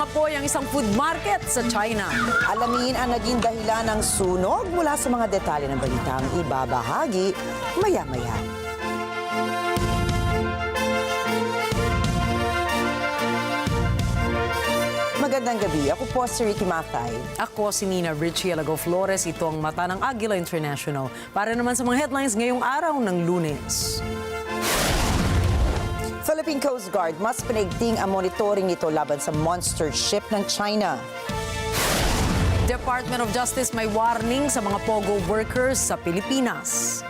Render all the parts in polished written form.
Umapoy ang isang food market sa China. Alamin ang naging dahilan ng sunog mula sa mga detalye ng balitang ibabahagi maya-maya. Magandang gabi. Ako po si Ricky Matay. Ako si Nina Richie Alago Flores. Ito ang mata ng Agila International. Para naman sa mga headlines ngayong araw ng Lunes. Philippine Coast Guard mas pinaigting ang monitoring nito laban sa monster ship ng China. Department of Justice may warning sa mga POGO workers sa Pilipinas.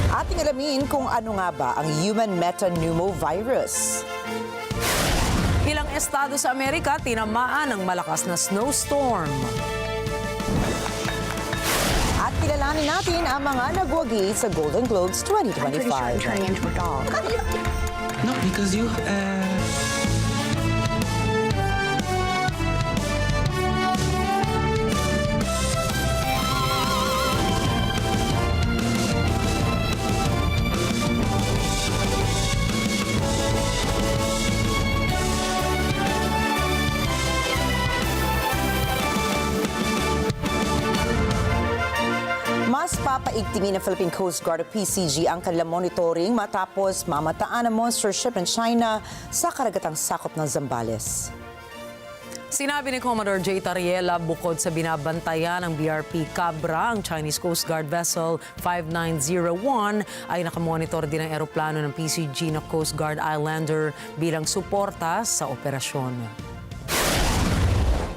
Ating alamin kung ano nga ba ang human metapneumovirus. Ilang estado sa Amerika tinamaan ng malakas na snowstorm. At kilalanin natin ang mga nagwagi sa Golden Globes 2025. I'm pretty sure I'm turning into a dog. No, because you. Mas papaigtingin ng Philippine Coast Guard o PCG ang kanilang monitoring matapos mamataan ang monster ship ng China sa karagatang sakop ng Zambales. Sinabi ni Commodore J. Tariela, bukod sa binabantayan ng BRP Cabra, ang Chinese Coast Guard vessel 5901 ay nakamonitor din ang eroplano ng PCG na Coast Guard Islander bilang suporta sa operasyon.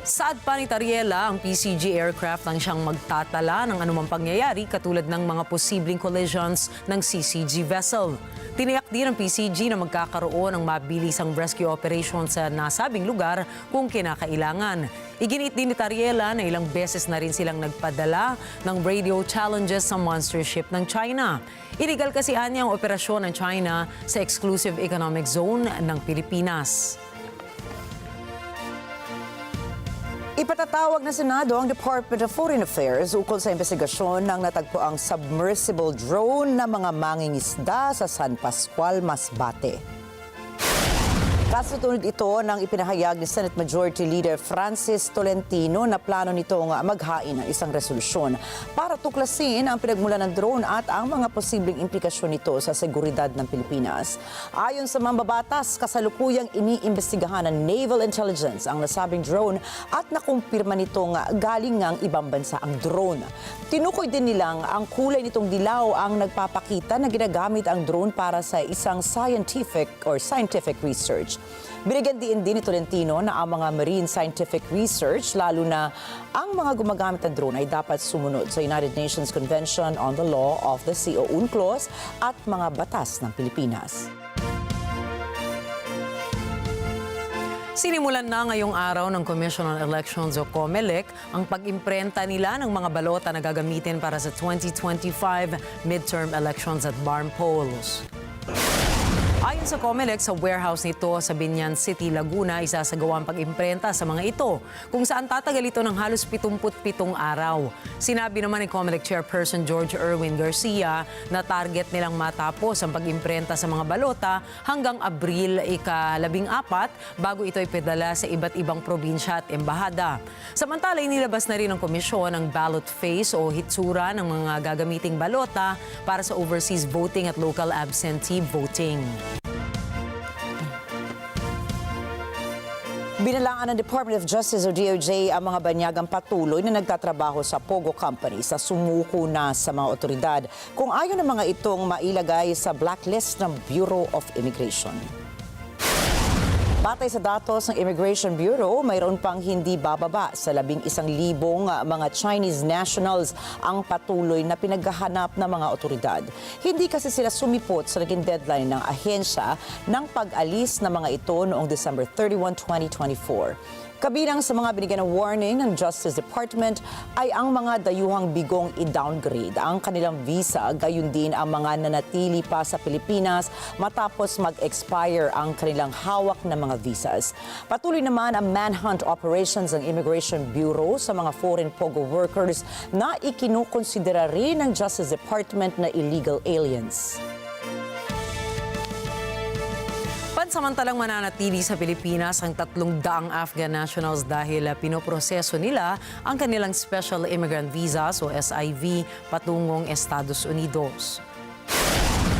Saad pa ni Tariela, ang PCG aircraft ang siyang magtatala ng anumang pangyayari katulad ng mga posibleng collisions ng CCG vessel. Tiniyak din ng PCG na magkakaroon ng mabilisang rescue operation sa nasabing lugar kung kinakailangan. Iginit din ni Tariela na ilang beses na rin silang nagpadala ng radio challenges sa monster ship ng China. Illegal kasi anya ang operasyon ng China sa exclusive economic zone ng Pilipinas. Ipatatawag na Senado ang Department of Foreign Affairs ukol sa investigasyon ng natagpuang submersible drone ng mga mangingisda sa San Pascual, Masbate. Kasunod ito ng ipinahayag ni Senate Majority Leader Francis Tolentino na plano nitong maghain ng isang resolusyon para tuklasin ang pinagmulan ng drone at ang mga posibleng implikasyon nito sa seguridad ng Pilipinas. Ayon sa mambabatas, kasalukuyang iniimbestigahan ng Naval Intelligence ang nasabing drone at nakumpirma nitong galing ngang ibang bansa ang drone. Tinukoy din nilang ang kulay nitong dilaw ang nagpapakita na ginagamit ang drone para sa isang scientific research. Binigyan din ni Tolentino na ang mga marine scientific research, lalo na ang mga gumagamit ng drone, ay dapat sumunod sa United Nations Convention on the Law of the Sea o UNCLOS at mga batas ng Pilipinas. Sinimulan na ngayong araw ng Commission on Elections o COMELEC ang pag-imprenta nila ng mga balota na gagamitin para sa 2025 midterm elections at barn polls. Ayon sa COMELEC, sa warehouse nito sa Binyan City, Laguna, isasagawa ang pag-imprenta sa mga ito, kung saan tatagal ito ng halos 77 araw. Sinabi naman ni COMELEC Chairperson George Erwin Garcia na target nilang matapos ang pag-imprenta sa mga balota hanggang Abril 14 bago ito ipadala sa iba't ibang probinsya at embahada. Samantala, inilabas na rin ng komisyon ang ballot face o hitsura ng mga gagamiting balota para sa overseas voting at local absentee voting. Binalaan ng Department of Justice o DOJ ang mga banyagang patuloy na nagtatrabaho sa POGO Company sa sumuko na sa mga otoridad kung ayaw ng mga itong mailagay sa blacklist ng Bureau of Immigration. Batay sa datos ng Immigration Bureau, mayroon pang hindi bababa sa 11,000 mga Chinese nationals ang patuloy na pinaghahanap ng mga otoridad. Hindi kasi sila sumipot sa naging deadline ng ahensya ng pag-alis ng mga ito noong December 31, 2024. Kabilang sa mga binigyan ng warning ng Justice Department ay ang mga dayuhang bigong i-downgrade ang kanilang visa, gayon din ang mga nanatili pa sa Pilipinas matapos mag-expire ang kanilang hawak na mga visas. Patuloy naman ang manhunt operations ng Immigration Bureau sa mga foreign POGO workers na ikinukonsidera rin ng Justice Department na illegal aliens. Pansamantalang mananatili sa Pilipinas ang 300 Afghan nationals dahil pinoproseso nila ang kanilang Special Immigrant Visas o SIV patungong Estados Unidos.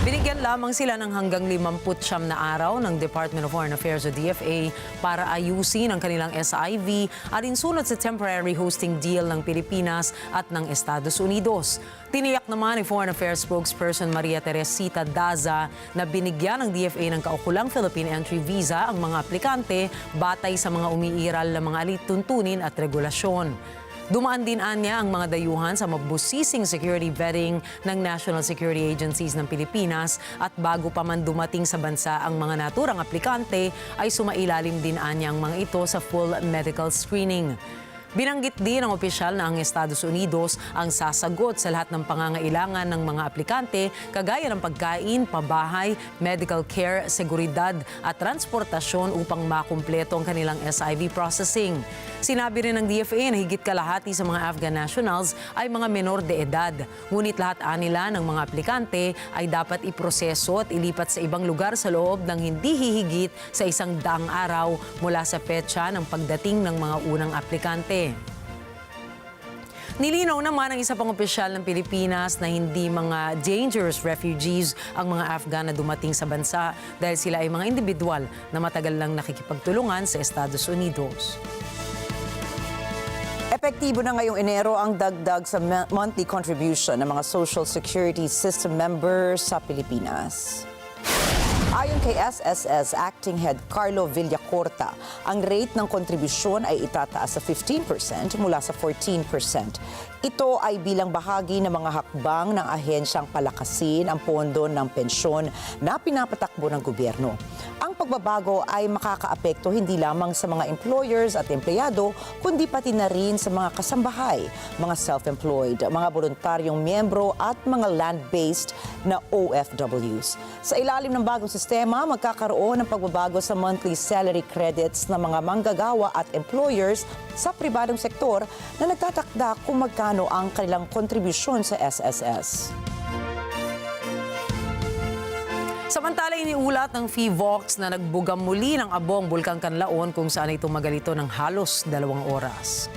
Binigyan lamang sila ng hanggang 59 na araw ng Department of Foreign Affairs o DFA para ayusin ang kanilang SIV alinsunod sa temporary hosting deal ng Pilipinas at ng Estados Unidos. Tiniyak naman ni Foreign Affairs spokesperson Maria Teresita Daza na binigyan ng DFA ng kaukulang Philippine entry visa ang mga aplikante batay sa mga umiiral na mga alituntunin at regulasyon. Dumaan din niya ang mga dayuhan sa mabusising security vetting ng National Security Agencies ng Pilipinas at bago pa man dumating sa bansa ang mga naturang aplikante ay sumailalim din niya ang mga ito sa full medical screening. Binanggit din ng opisyal na ang Estados Unidos ang sasagot sa lahat ng pangangailangan ng mga aplikante kagaya ng pagkain, pabahay, medical care, seguridad at transportasyon upang makumpleto ang kanilang SIV processing. Sinabi rin ng DFA na higit kalahati sa mga Afghan nationals ay mga menor de edad. Ngunit lahat nila ng mga aplikante ay dapat iproseso at ilipat sa ibang lugar sa loob ng hindi hihigit sa 100 araw mula sa petsa ng pagdating ng mga unang aplikante. Nilinaw naman ng isa pang opisyal ng Pilipinas na hindi mga dangerous refugees ang mga Afghan na dumating sa bansa dahil sila ay mga individual na matagal lang nakikipagtulungan sa Estados Unidos. Epektibo na ngayong Enero ang dagdag sa monthly contribution ng mga Social Security System members sa Pilipinas. Ayon kay SSS Acting Head Carlo Villacorta, ang rate ng kontribusyon ay itataas sa 15% mula sa 14%. Ito ay bilang bahagi ng mga hakbang ng ahensyang palakasin ang pondo ng pensyon na pinapatakbo ng gobyerno. Ang pagbabago ay makakaapekto hindi lamang sa mga employers at empleyado, kundi pati na rin sa mga kasambahay, mga self-employed, mga voluntaryong miyembro at mga land-based na OFWs. Sa ilalim ng bagong sistema, magkakaroon ng pagbabago sa monthly salary credits ng mga manggagawa at employers sa pribadong sektor na nagtatakda kung magkano ang kanilang kontribusyon sa SSS. Samantala, iniulat ng PHIVOX na nagbugam muli ng abong Bulkang Kanlaon kung saan ito magalito ng halos 2 oras.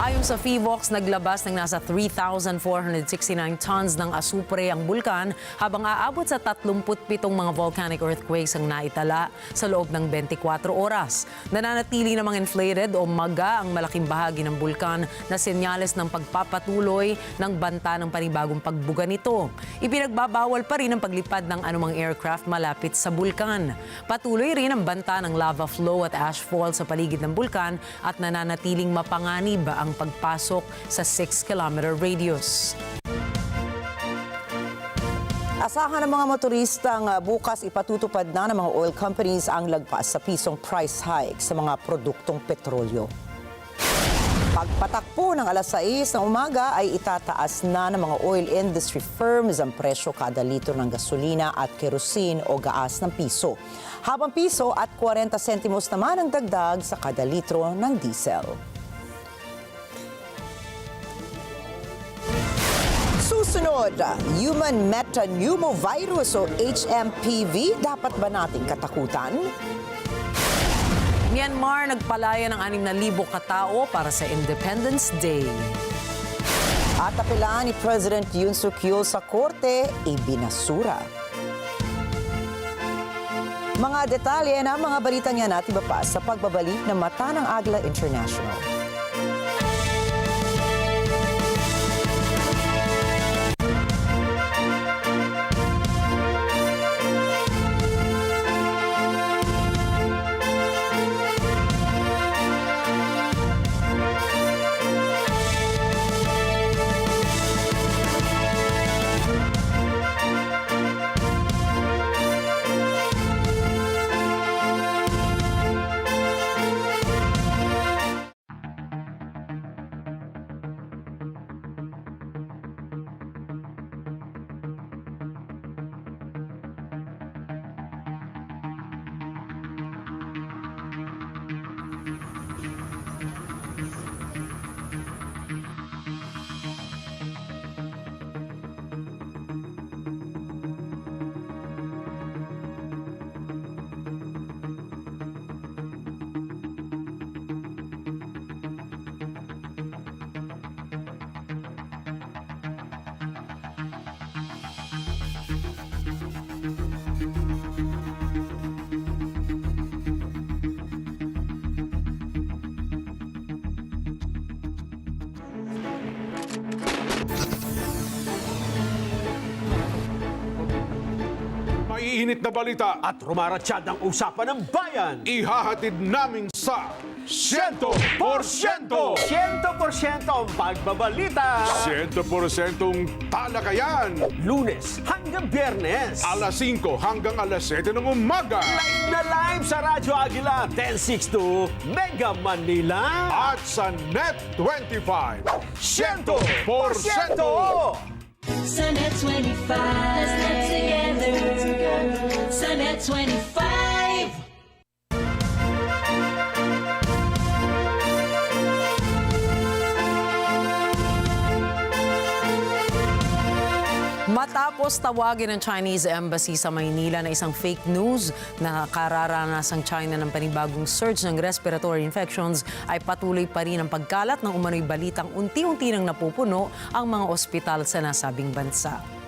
Ayon sa PHIVOX, naglabas ng nasa 3,469 tons ng asupre ang bulkan habang aabot sa 37 mga volcanic earthquakes ang naitala sa loob ng 24 oras. Nananatili namang inflated o maga ang malaking bahagi ng bulkan na senyales ng pagpapatuloy ng banta ng panibagong pagbuga nito. Ipinagbabawal pa rin ang paglipad ng anumang aircraft malapit sa bulkan. Patuloy rin ang banta ng lava flow at ashfall sa paligid ng bulkan at nananatiling mapanganib ang pagpasok sa 6-kilometer radius. Asahan ng mga motoristang bukas ipatutupad na ng mga oil companies ang lagpas sa pisong price hike sa mga produktong petrolyo. Pagpatakpo ng alas 6 ng umaga ay itataas na ng mga oil industry firms ang presyo kada litro ng gasolina at kerosene o gaas ng piso. Habang piso at 40 sentimos naman ang dagdag sa kada litro ng diesel. Susunod, human metapneumovirus o HMPV, dapat ba nating katakutan? Myanmar nagpalaya ng 6,000 katao para sa Independence Day. At apelaan ni President Yoon Suk-yeol sa korte, ibinasura. Mga detalye ng mga balitang yan at iba pa sa pagbabalik ng Mata ng Agila International. maiinit na balita At rumaratsyad ang usapan ng bayan. ihahatid namin sa 100%! 100% ang pagbabalita. 100% talakayan! Lunes hanggang Biyernes. Alas 5 hanggang alas 7 ng umaga. Live na live sa Radyo Agila 1062 Mega Manila. At sa NET25 100%! Sa NET25, let's live together. Sa NET25. Matapos tawagin ng Chinese Embassy sa Maynila na isang fake news na nakararanas ang China ng panibagong surge ng respiratory infections, ay patuloy pa rin ang pagkalat ng umano'y balitang unti-unti nang napupuno ang mga ospital sa nasabing bansa.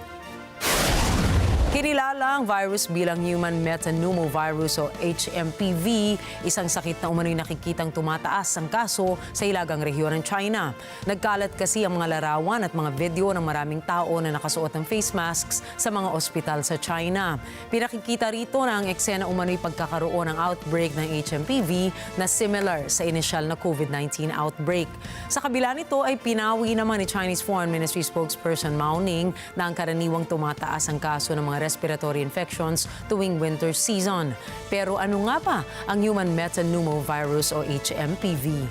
Kinilala ang virus bilang human metapneumovirus o HMPV, isang sakit na umano'y nakikitang tumataas ang kaso sa hilagang rehiyon ng China. Nagkalat kasi ang mga larawan at mga video ng maraming tao na nakasuot ng face masks sa mga ospital sa China. Pinakikita rito na ang eksena umano'y pagkakaroon ng outbreak ng HMPV na similar sa initial na COVID-19 outbreak. Sa kabila nito ay pinawi naman ni Chinese Foreign Ministry spokesperson Mao Ning na ang karaniwang tumataas ang kaso ng mga respiratory infections tuwing winter season. Pero ano nga ba ang human metapneumovirus o HMPV?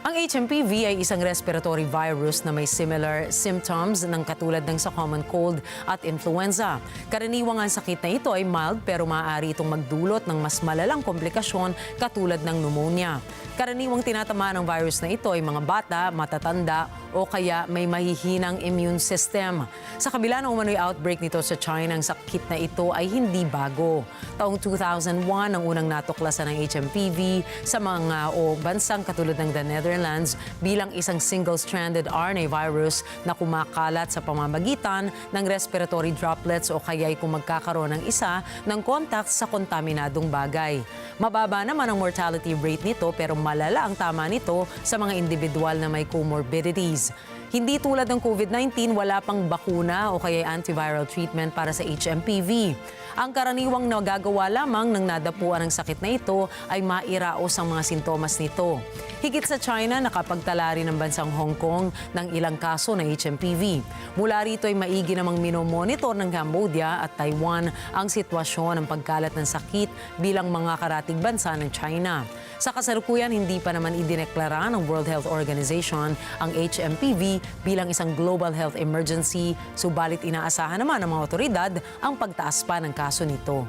Ang HMPV ay isang respiratory virus na may similar symptoms ng katulad ng sa common cold at influenza. Karaniwang ang sakit na ito ay mild pero maaari itong magdulot ng mas malalang komplikasyon katulad ng pneumonia. Karaniwang tinatamaan ng virus na ito ay mga bata, matatanda o kaya may mahihinang immune system. Sa kabila ng umano'y outbreak nito sa China, ang sakit na ito ay hindi bago. Taong 2001 ang unang natuklasan ng HMPV sa mga bansang katulad ng the Netherlands bilang isang single-stranded RNA virus na kumakalat sa pamamagitan ng respiratory droplets o kaya kung magkakaroon ng isa ng contact sa kontaminadong bagay. Mababa naman ang mortality rate nito pero malala ang tama nito sa mga individual na may comorbidities. Hindi tulad ng COVID-19, wala pang bakuna o kaya antiviral treatment para sa HMPV. Ang karaniwang nagagawa lamang ng nadapuan ng sakit na ito ay mairaos ang mga sintomas nito. Higit sa China, nakapagtala rin ng bansang Hong Kong ng ilang kaso ng HMPV. Mula rito ay maigi namang minomonitor ng Cambodia at Taiwan ang sitwasyon ng pagkalat ng sakit bilang mga karatig bansa ng China. Sa kasalukuyan, hindi pa naman idineklara ng World Health Organization ang HMPV bilang isang global health emergency, subalit inaasahan naman ng mga otoridad ang pagtaas pa ng kaso nito.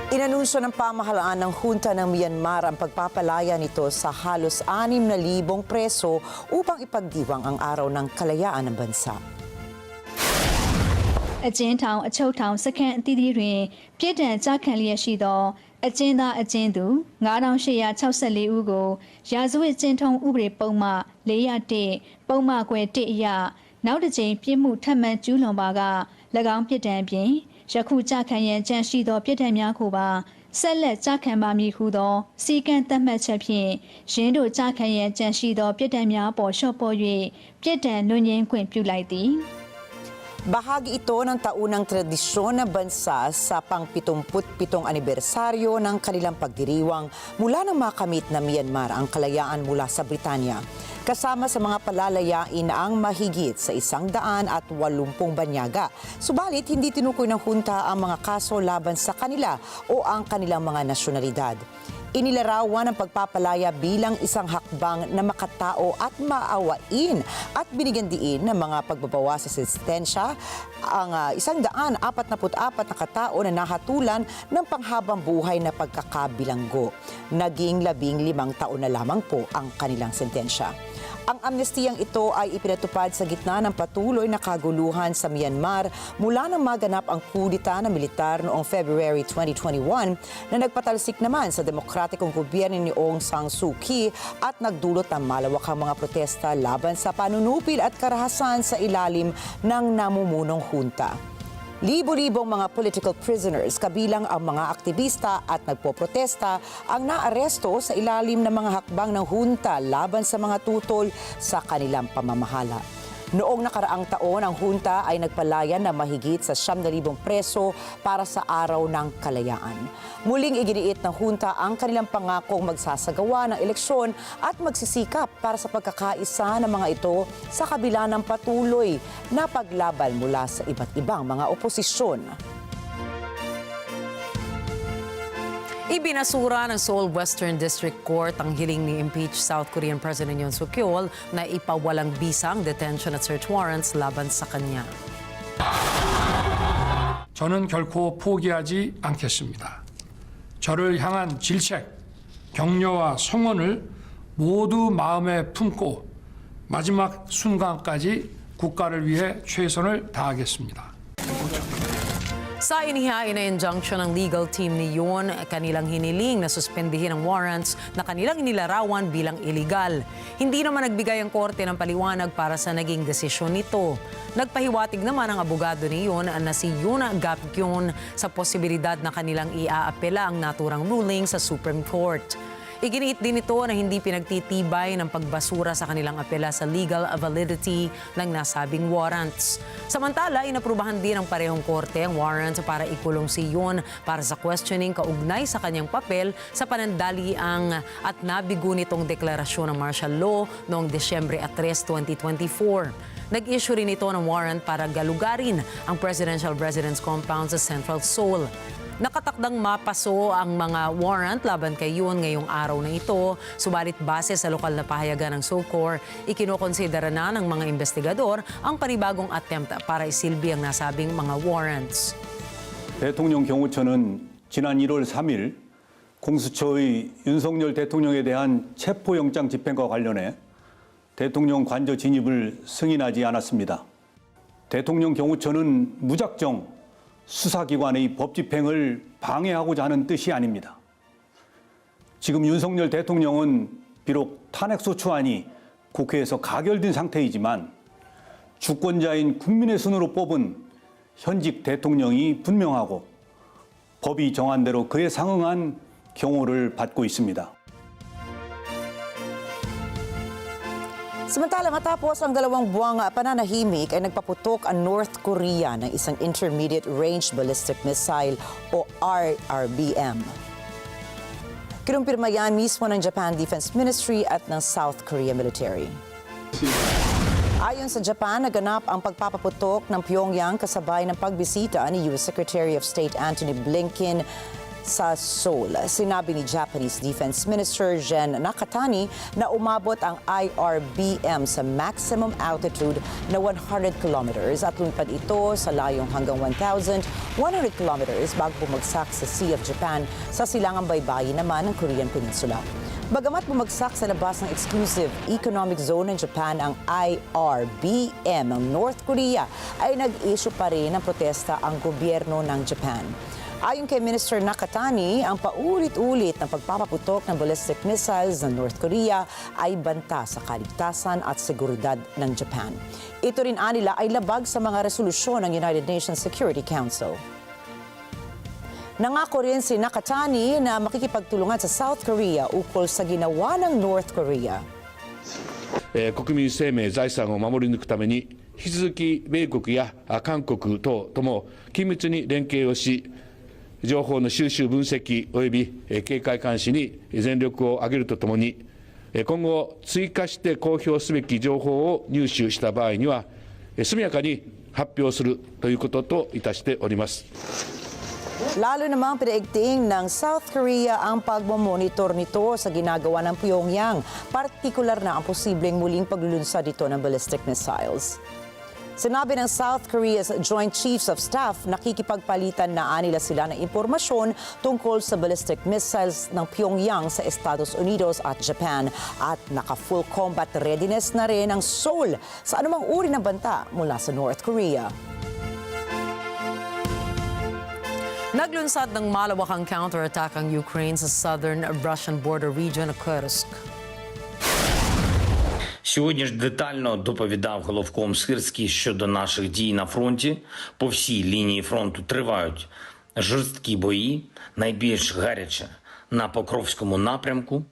Inanunsyo ng pamahalaan ng Hunta ng Myanmar ang pagpapalaya nito sa halos 6,000 preso upang ipagdiwang ang araw ng kalayaan ng bansa. အကျဉ်းထောင်အချုပ်ထောင်စခန်းအသီးသီးတွင်ပြစ်ဒဏ်ကြခံလျက်ရှိသောအကျဉ်းသားအကျဉ်းသူ9864ဦးကိုရာဇဝတ်ကျင့်ထုံးဥပဒေပုံမှ401ပုံမှခွဲ1အရနောက်တစ်ကြိမ်ပြစ်မှုထပ်မံကျူးလွန်ပါက၎င်းပြစ်ဒဏ်ပြင်ယခုကြခံရန်ကြံရှိသောပြစ်ဒဏ်များကိုပါဆက်လက်ကြခံပါမည်ဟုသောစီကံသတ်မှတ်ချက်ဖြင့်ရင်းတို့ကြခံရန်ကြံရှိသောပြစ်ဒဏ်များပေါ်လျှော့ပေါ့၍ပြစ်ဒဏ်လွန်ငင်းခွင့်ပြုလိုက်သည် Bahagi ito ng taunang tradisyon ng bansa sa pang-77 anibersaryo ng kanilang pagdiriwang mula nang makamit na Myanmar ang kalayaan mula sa Britanya. Kasama sa mga palalayain ang mahigit sa 180 banyaga. Subalit, hindi tinukoy ng hunta ang mga kaso laban sa kanila o ang kanilang mga nasyonalidad. Inilarawan ang pagpapalaya bilang isang hakbang na makatao at maawain at binigyan diin ng mga pagbabawas sa sentensya ang 144 na katao na nahatulan ng panghabang buhay na pagkakabilanggo. Naging 15 taon na lamang po ang kanilang sentensya. Ang amnestiyang ito ay ipinatupad sa gitna ng patuloy na kaguluhan sa Myanmar mula nang maganap ang kudita ng militar noong February 2021 na nagpatalsik naman sa demokratikong gobyerno ni Aung San Suu Kyi at nagdulot ng malawakang mga protesta laban sa panunupil at karahasan sa ilalim ng namumunong hunta. Libo-libong mga political prisoners kabilang ang mga aktivista at nagpoprotesta ang naaresto sa ilalim ng mga hakbang ng hunta laban sa mga tutol sa kanilang pamamahala. Noong nakaraang taon, ang hunta ay nagpalayan na mahigit sa 9,000 preso para sa Araw ng Kalayaan. Muling iginiit ng hunta ang kanilang pangakong magsasagawa ng eleksyon at magsisikap para sa pagkakaisa ng mga ito sa kabila ng patuloy na paglaban mula sa iba't ibang mga oposisyon. Ibinasura ng Seoul Western District Court ang hiling ni impeached South Korean President Yoon Suk-yeol na ipawalang bisang detention at search warrants laban sa kanya. 저는 결코 포기하지 않겠습니다. 저를 향한 질책, 격려와 성원을 모두 마음에 품고 마지막 순간까지 국가를 위해 최선을 다하겠습니다. Sa inihain na injunction ng legal team ni Yoon, kanilang hiniling na suspendihin ang warrants na kanilang inilarawan bilang illegal. Hindi naman nagbigay ang korte ng paliwanag para sa naging desisyon nito. Nagpahiwatig naman ang abogado ni Yoon na si Yoon Gap-kyun sa posibilidad na kanilang iaapela ang naturang ruling sa Supreme Court. Iginiit din ito na hindi pinagtitibay ng pagbasura sa kanilang apela sa legal validity ng nasabing warrants. Samantala, inaprubahan din ng parehong korte ang warrant para ikulong si Yoon para sa questioning kaugnay sa kanyang papel sa panandaliang at nabigo nitong deklarasyon ng martial law noong Desyembre 3, 2024. Nag-issue rin ito ng warrant para galugarin ang presidential residence compound sa Central Seoul. Nakatakdang mapaso ang mga warrant laban kay Yoon ngayong araw na ito, subalit base sa lokal na pahayagan ng Seoul, ikinokonsidera na ng mga investigador ang panibagong attempt para isilbi ang nasabing mga warrants. 대통령 경호처는 지난 1월 3일 공수처의 윤석열 대통령에 대한 체포영장 집행과 관련해 대통령 관저 진입을 승인하지 않았습니다. 대통령 경호처는 무작정 수사기관의 법 집행을 방해하고자 하는 뜻이 아닙니다. 지금 윤석열 대통령은 비록 탄핵소추안이 국회에서 가결된 상태이지만 주권자인 국민의 손으로 뽑은 현직 대통령이 분명하고 법이 정한 대로 그에 상응한 경호를 받고 있습니다. Samantala, matapos ang 2 buwang pananahimik ay nagpaputok ang North Korea ng isang intermediate range ballistic missile o RRBM. Kinumpirma yan mismo ng Japan Defense Ministry at ng South Korea Military. Ayon sa Japan, naganap ang pagpapaputok ng Pyongyang kasabay ng pagbisita ni US Secretary of State Antony Blinken sa Seoul. Sinabi ni Japanese Defense Minister Gen Nakatani na umabot ang IRBM sa maximum altitude na 100 kilometers at lumipad ito sa layong hanggang 1,100 kilometers bago bumagsak sa Sea of Japan sa silangang baybayin naman ng Korean Peninsula. Bagamat bumagsak sa labas ng exclusive economic zone ng Japan ang IRBM ng North Korea, ay nag-issue pa rin ng protesta ang gobyerno ng Japan. Ayon kay Minister Nakatani, ang paulit-ulit na pagpapaputok ng ballistic missiles ng North Korea ay banta sa kaligtasan at seguridad ng Japan. Ito rin anila ay labag sa mga resolusyon ng United Nations Security Council. Nangako rin si Nakatani na makikipagtulungan sa South Korea ukol sa ginawa ng North Korea. 国民生命、財産を守り抜くために引き続き米国や韓国等とも緊密に連携をし、情報の収集分析及び警戒監視に全力を挙げるとともに、今後追加して公表すべき情報を入手した場合には速やかに発表するということといたしております。Lalo namang pinaigting ng South Korea ang pagmamonitor nito sa ginagawa ng Pyongyang, partikular na ang posibleng muling paglulunsad dito ng ballistic missiles. Sinabi ng South Korea's Joint Chiefs of Staff, nakikipagpalitan na nila sila ng impormasyon tungkol sa ballistic missiles ng Pyongyang sa Estados Unidos at Japan at naka-full combat readiness na rin ang Seoul sa anumang uri ng banta mula sa North Korea. Naglunsad ng malawakang counterattack ang Ukraine sa southern Russian border region of Kursk. Сьогодні ж детально доповідав головком Сирський щодо наших дій на фронті. По всій лінії фронту тривають жорсткі бої, найбільш гаряче на Покровському напрямку.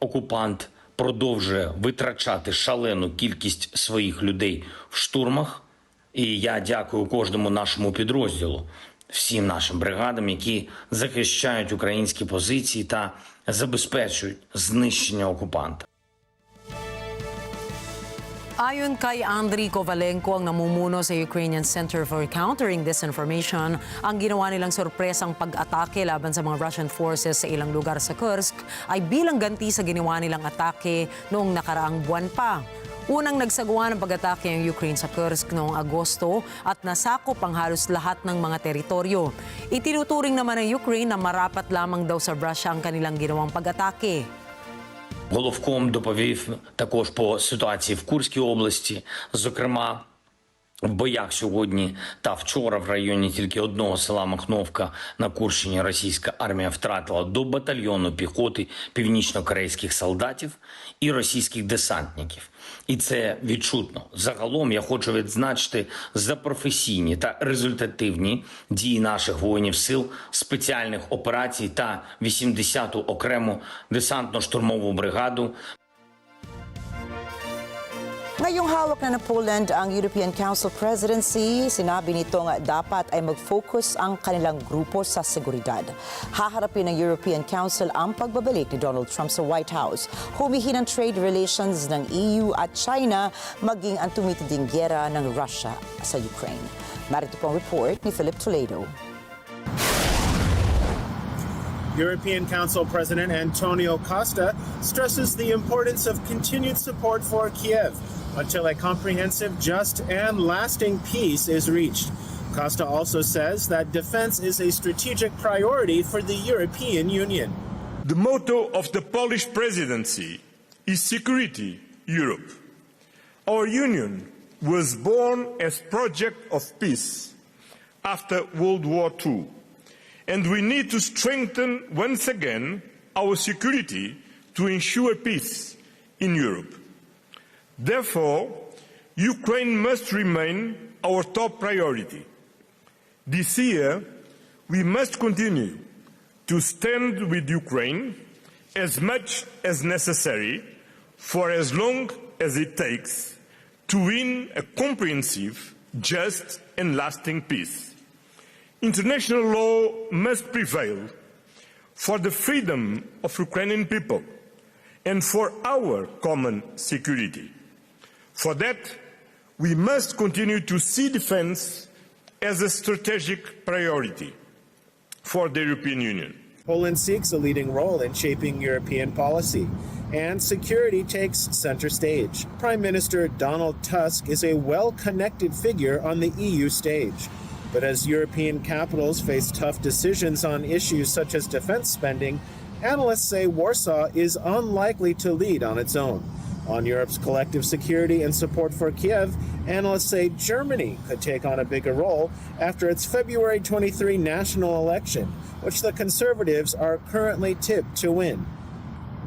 Окупант продовжує витрачати шалену кількість своїх людей в штурмах. І я дякую кожному нашому підрозділу, всім нашим бригадам, які захищають українські позиції та забезпечують знищення окупанта. Ayon kay Andriy Kovalenko, ang namumuno sa Ukrainian Center for Countering Disinformation, ang ginawa nilang sorpresang pag-atake laban sa mga Russian forces sa ilang lugar sa Kursk ay bilang ganti sa ginawa nilang atake noong nakaraang buwan pa. Unang nagsagawa ng pag-atake ang Ukraine sa Kursk noong Agosto at nasakop ang halos lahat ng mga teritoryo. Itinuturing naman ng Ukraine na marapat lamang daw sa Russia ang kanilang ginawang pag-atake. Головком доповів також по ситуації в Курській області, зокрема, в боях сьогодні та вчора в районі тільки одного села Махновка на Курщині російська армія втратила до батальйону піхоти північно-корейських солдатів і російських десантників. І це відчутно. Загалом я хочу відзначити за професійні та результативні дії наших воїнів сил спеціальних операцій та 80-ту окрему десантно-штурмову бригаду. Ngayong hawak na ng Poland ang European Council Presidency, sinabi nitong dapat ay mag-focus ang kanilang grupo sa seguridad. Haharapin ng European Council ang pagbabalik ni Donald Trump sa White House. Humihinang trade relations ng EU at China, maging ang tumitinding gyera ng Russia sa Ukraine. Narito po ang report ni Philip Toledo. European Council President Antonio Costa stresses the importance of continued support for Kiev until a comprehensive, just, and lasting peace is reached. Costa also says that defense is a strategic priority for the European Union. The motto of the Polish presidency is Security Europe. Our union was born as a project of peace after World War II, and we need to strengthen once again our security to ensure peace in Europe. Therefore, Ukraine must remain our top priority. This year, we must continue to stand with Ukraine as much as necessary for as long as it takes to win a comprehensive, just and lasting peace. International law must prevail for the freedom of Ukrainian people and for our common security. For that, we must continue to see defense as a strategic priority for the European Union. Poland seeks a leading role in shaping European policy, and security takes center stage. Prime Minister Donald Tusk is a well-connected figure on the EU stage. But as European capitals face tough decisions on issues such as defense spending, analysts say Warsaw is unlikely to lead on its own. On Europe's collective security and support for Kiev, analysts say Germany could take on a bigger role after its February 23 national election, which the Conservatives are currently tipped to win.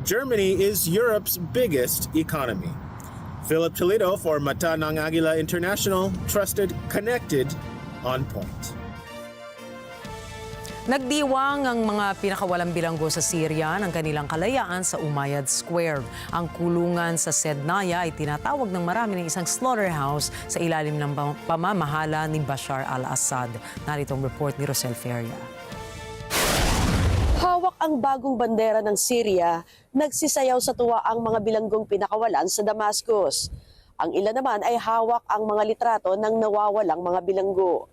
Germany is Europe's biggest economy. Philip Toledo for Mata ng Agila International, trusted, connected, on point. Nagdiwang ang mga pinakawalang bilanggo sa Syria ng kanilang kalayaan sa Umayyad Square. Ang kulungan sa Sednaya ay tinatawag ng marami ng isang slaughterhouse sa ilalim ng pamamahala ni Bashar al-Assad. Narito ang report ni Rosel Feria. Hawak ang bagong bandera ng Syria, nagsisayaw sa tuwa ang mga bilanggong pinakawalan sa Damascus. Ang ilan naman ay hawak ang mga litrato ng nawawalang mga bilanggo.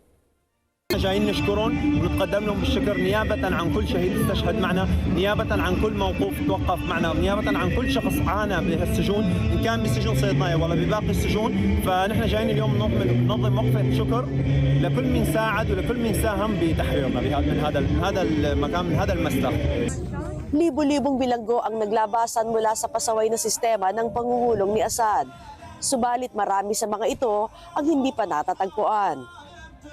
جايين نشكرهم ونتقدم لهم بالشكر نيابة عن كل شهيد استشهد معنا، نيابة عن كل موقوف توقف معنا، نيابة عن كل شخص عانى بهالسجون، إن كان بسجون صيدنايا ولا بباقي السجون، فنحن جايين اليوم ننظم وقفة شكر لكل من ساعد ولكل من ساهم بتحريرنا من هذا المكان، من هذا المسلخ. Libo-libong bilanggo ang naglabasan mula sa pasaway na sistema ng pangungulong ni Assad. Subalit marami sa mga ito ang hindi pa natatagpuan.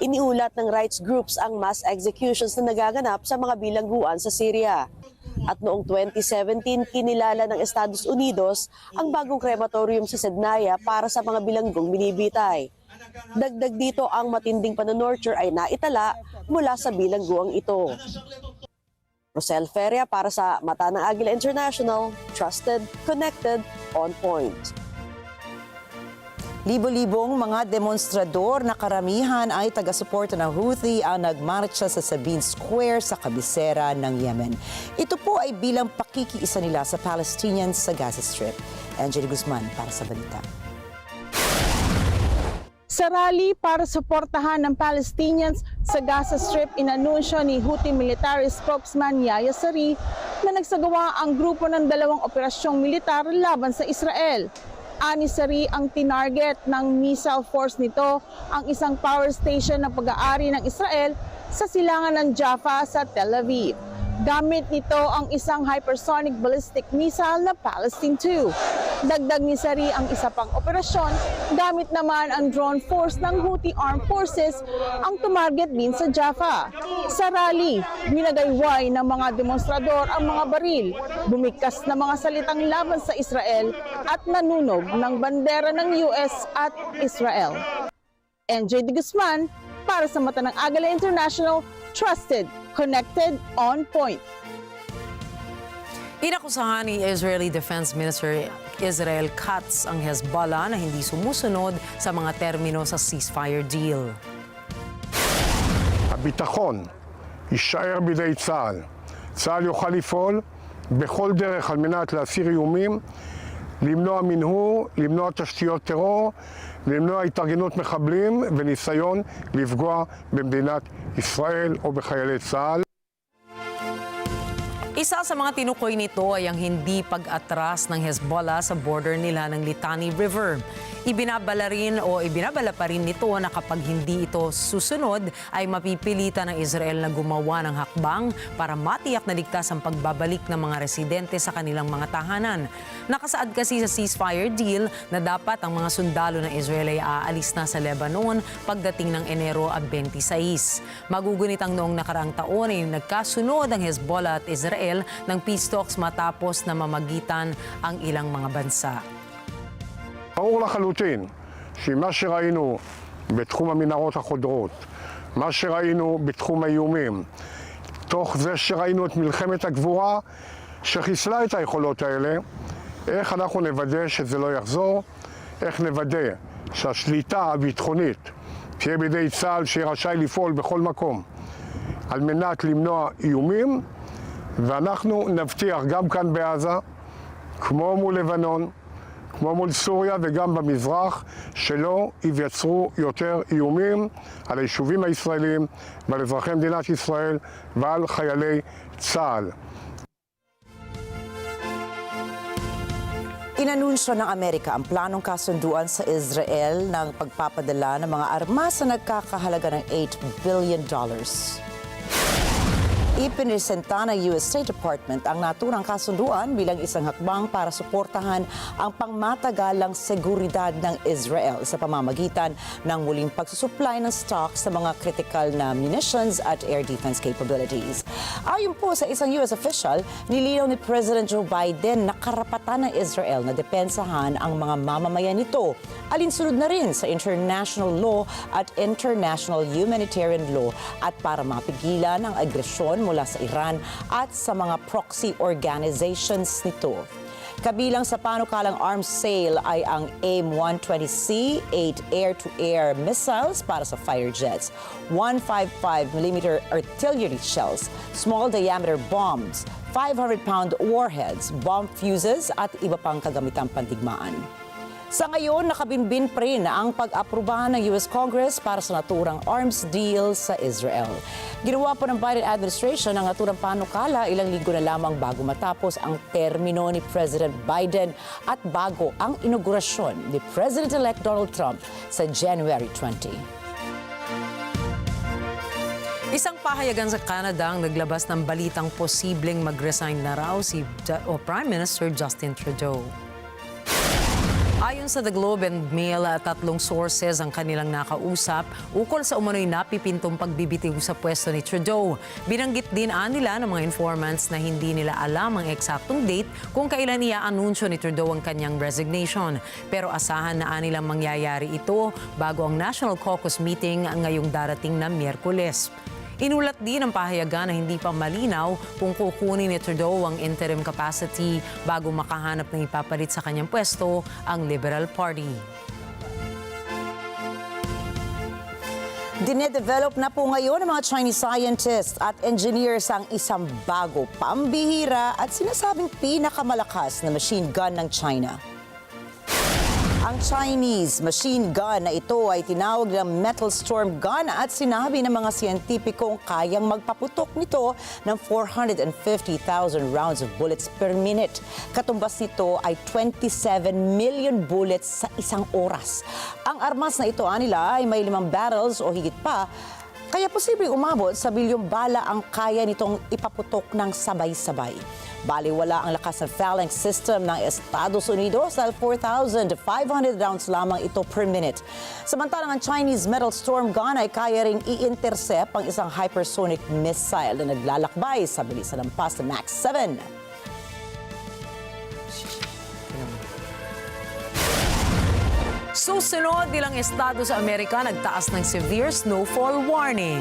Iniulat ng rights groups ang mass executions na nagaganap sa mga bilangguan sa Syria. At noong 2017, kinilala ng Estados Unidos ang bagong krematorium sa Sednaya para sa mga bilanggong binibitay. Dagdag dito ang matinding panonorture ay naitala mula sa bilangguang ito. Rosel Feria para sa Mata ng Agila International, trusted, connected, on point. Libo-libong mga demonstrador na karamihan ay taga-suporta ng Houthi ang nagmarcha sa Sabine Square sa kabisera ng Yemen. Ito po ay bilang pakikiisa nila sa Palestinians sa Gaza Strip. Angela Guzman para sa balita. Sa rally para suportahan ng Palestinians sa Gaza Strip, inanunsyo ni Houthi military spokesman Yahya Saree na nagsagawa ang grupo ng dalawang operasyong militar laban sa Israel. Ani Saree, ang tinarget ng missile force nito ang isang power station na pag-aari ng Israel sa silangan ng Jaffa sa Tel Aviv. Gamit nito ang isang hypersonic ballistic missile na Palestine 2. Dagdag ni Saree ang isa pang operasyon, gamit naman ang drone force ng Houthi Armed Forces ang tumarget din sa Jaffa. Sa rally, binagayway ng mga demonstrador ang mga baril, bumigkas na mga salitang laban sa Israel at nanunog ng bandera ng US at Israel. NJ de Guzman para sa Mata ng Agila International, trusted, connected, on point. Inakusahan ni Israeli Defense Minister Israel Katz ang Hezbollah na hindi sumusunod sa mga termino sa ceasefire deal. הביטחון יישאר בידי צה"ל. צה"ל יוכל לפעול בכל דרך על מנת להסיר איומים, למנוע מנהור, למנוע תשתיות טרור, למנוע התארגנות מחבלים וניסיון לפגוע במדינת ישראל או בחיילי צה"ל. Isa sa mga tinukoy nito ay ang hindi pag-atras ng Hezbollah sa border nila ng Litani River. Ibinabala pa rin nito na kapag hindi ito susunod ay mapipilitan ng Israel na gumawa ng hakbang para matiyak na ligtas ang pagbabalik ng mga residente sa kanilang mga tahanan. Nakasaad kasi sa ceasefire deal na dapat ang mga sundalo ng Israel ay aalis na sa Lebanon pagdating ng Enero 26. Magugunit ang noong nakaraang taon ay nagkasunod ang Hezbollah at Israel ng peace talks matapos na mamagitan ang ilang mga bansa. ברור לחלוטין שמה שראינו בתחום המנהרות החודרות, מה שראינו בתחום האיומים, תוך זה שראינו את מלחמת הגבורה שחיסלה את היכולות האלה, איך אנחנו נוודא שזה לא יחזור, איך נוודא שהשליטה הביטחונית תהיה בידי צה"ל שיהיה רשאי לפעול בכל מקום על מנת למנוע איומים, ואנחנו נבטיח גם כאן בעזה, כמו מול לבנון, כמו מול סוריה וגם במזרח, שלא ייווצרו יותר איומים על היישובים הישראלים ועל אזרחי מדינת ישראל ועל חיילי צה"ל. Inanunsyo ng Amerika ang planong kasunduan sa Israel ng pagpapadala ng mga armas na nagkakahalaga ng $8 billion. Ipinresenta ng US State Department ang naturang kasunduan bilang isang hakbang para suportahan ang pangmatagalang seguridad ng Israel sa pamamagitan ng muling pagsusupply ng stock sa mga critical na munitions at air defense capabilities. Ayon po sa isang US official, nilinaw ni President Joe Biden na karapatan ng Israel na depensahan ang mga mamamayan nito, alinsunod na rin sa international law at international humanitarian law at para mapigilan ang agresyon mula sa Iran at sa mga proxy organizations nito. Kabilang sa panukalang arms sale ay ang AIM-120C 8 air-to-air missiles para sa fighter jets, 155mm artillery shells, small diameter bombs, 500-pound warheads, bomb fuses at iba pang kagamitang pandigmaan. Sa ngayon, nakabinbin pa rin ang pag-aprubahan ng US Congress para sa naturang arms deal sa Israel. Ginawa po ng Biden administration ang naturang panukala ilang linggo na lamang bago matapos ang termino ni President Biden at bago ang inaugurasyon ni President-elect Donald Trump sa January 20. Isang pahayagan sa Canada ang naglabas ng balitang posibleng mag-resign na raw si Prime Minister Justin Trudeau. Ayon sa The Globe and Mail, 3 sources ang kanilang nakausap ukol sa umano'y napipintong pagbibitiw sa pwesto ni Trudeau. Binanggit din nila ng mga informants na hindi nila alam ang eksaktong date kung kailan i-anunsyo ni Trudeau ang kanyang resignation. Pero asahan na nilang mangyayari ito bago ang National Caucus meeting ngayong darating na Miyerkules. Inulat din ng pahayagan na hindi pa malinaw kung kukunin ni Trudeau ang interim capacity bago makahanap ng ipapalit sa kanyang pwesto ang Liberal Party. Dinedevelop na po ngayon ng mga Chinese scientists at engineers ang isang bago, pambihira at sinasabing pinakamalakas na machine gun ng China. Ang Chinese machine gun na ito ay tinawag ng metal storm gun at sinabi ng mga siyentipikong kayang magpaputok nito ng 450,000 rounds of bullets per minute. Katumbas nito ay 27 million bullets sa isang oras. Ang armas na ito nila ay may 5 barrels o higit pa, kaya posibleng umabot sa bilyong bala ang kaya nitong ipaputok ng sabay-sabay. Baliwala ang lakas ng phalanx system ng Estados Unidos dahil 4,500 rounds lamang ito per minute. Samantalang ang Chinese metal storm gun ay kaya ring i-intercept ang isang hypersonic missile na naglalakbay sa bilisan ng lampas na Mach 7. Susunod, ilang estado sa Amerika nagtaas ng severe snowfall warning.